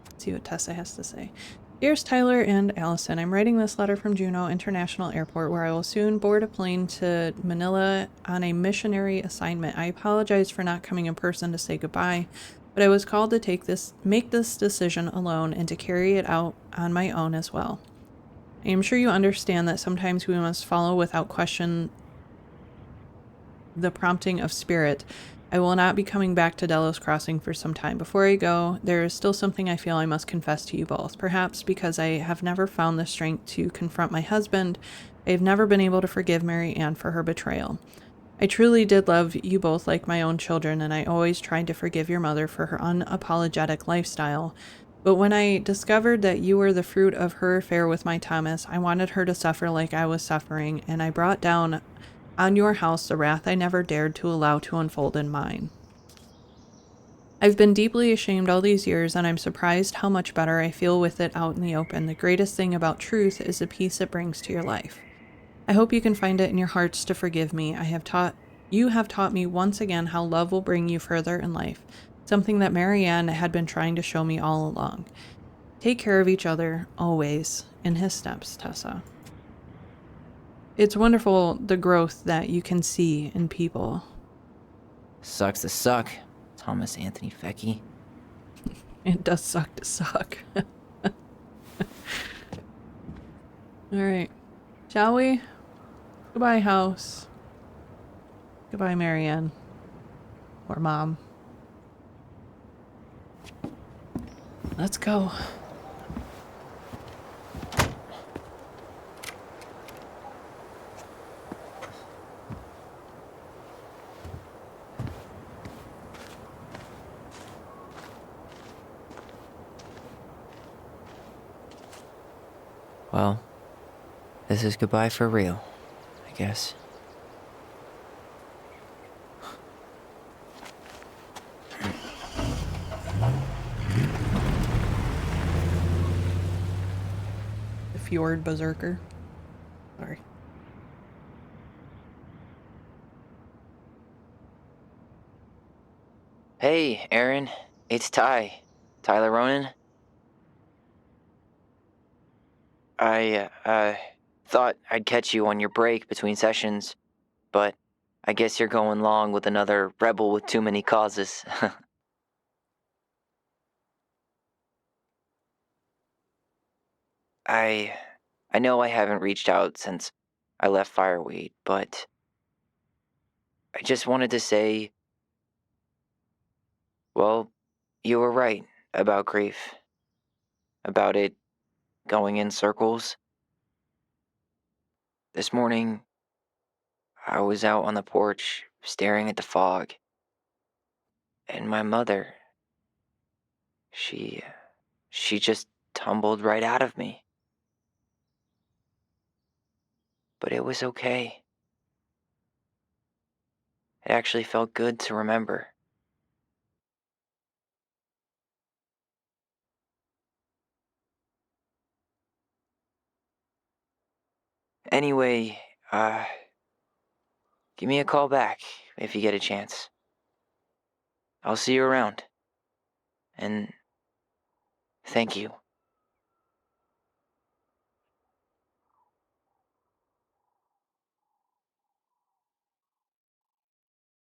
Let's see what Tessa has to say. Dearest Tyler and Allison, I'm writing this letter from Juneau International Airport, where I will soon board a plane to Manila on a missionary assignment. I apologize for not coming in person to say goodbye, but I was called to make this decision alone and to carry it out on my own as well. I am sure you understand that sometimes we must follow without question the prompting of spirit. I will not be coming back to Delos Crossing for some time. Before I go, there is still something I feel I must confess to you both. Perhaps because I have never found the strength to confront my husband, I have never been able to forgive Mary Ann for her betrayal. I truly did love you both like my own children, and I always tried to forgive your mother for her unapologetic lifestyle. But when I discovered that you were the fruit of her affair with my Thomas, I wanted her to suffer like I was suffering, and I brought down on your house the wrath I never dared to allow to unfold in mine. I've been deeply ashamed all these years, and I'm surprised how much better I feel with it out in the open. The greatest thing about truth is the peace it brings to your life. I hope you can find it in your hearts to forgive me. I have taught You have taught me once again how love will bring you further in life, something that Marianne had been trying to show me all along. Take care of each other, always. In his steps, Tessa. It's wonderful the growth that you can see in people.
Sucks to suck, Thomas Anthony Fecky.
It does suck to suck. Alright. Shall we? Goodbye, house. Goodbye, Marianne. Or Mom. Let's go.
Well, this is goodbye for real, I guess.
The Fjord Berserker. Sorry.
Hey, Aaron. It's Ty. Tyler Ronan. I thought I'd catch you on your break between sessions, but I guess you're going long with another rebel with too many causes. I know I haven't reached out since I left Fireweed, but I just wanted to say, well, you were right about grief. About it going in circles. This morning, I was out on the porch staring at the fog, and my mother, she just tumbled right out of me. But it was okay. It actually felt good to remember. Anyway, give me a call back if you get a chance. I'll see you around. And thank you.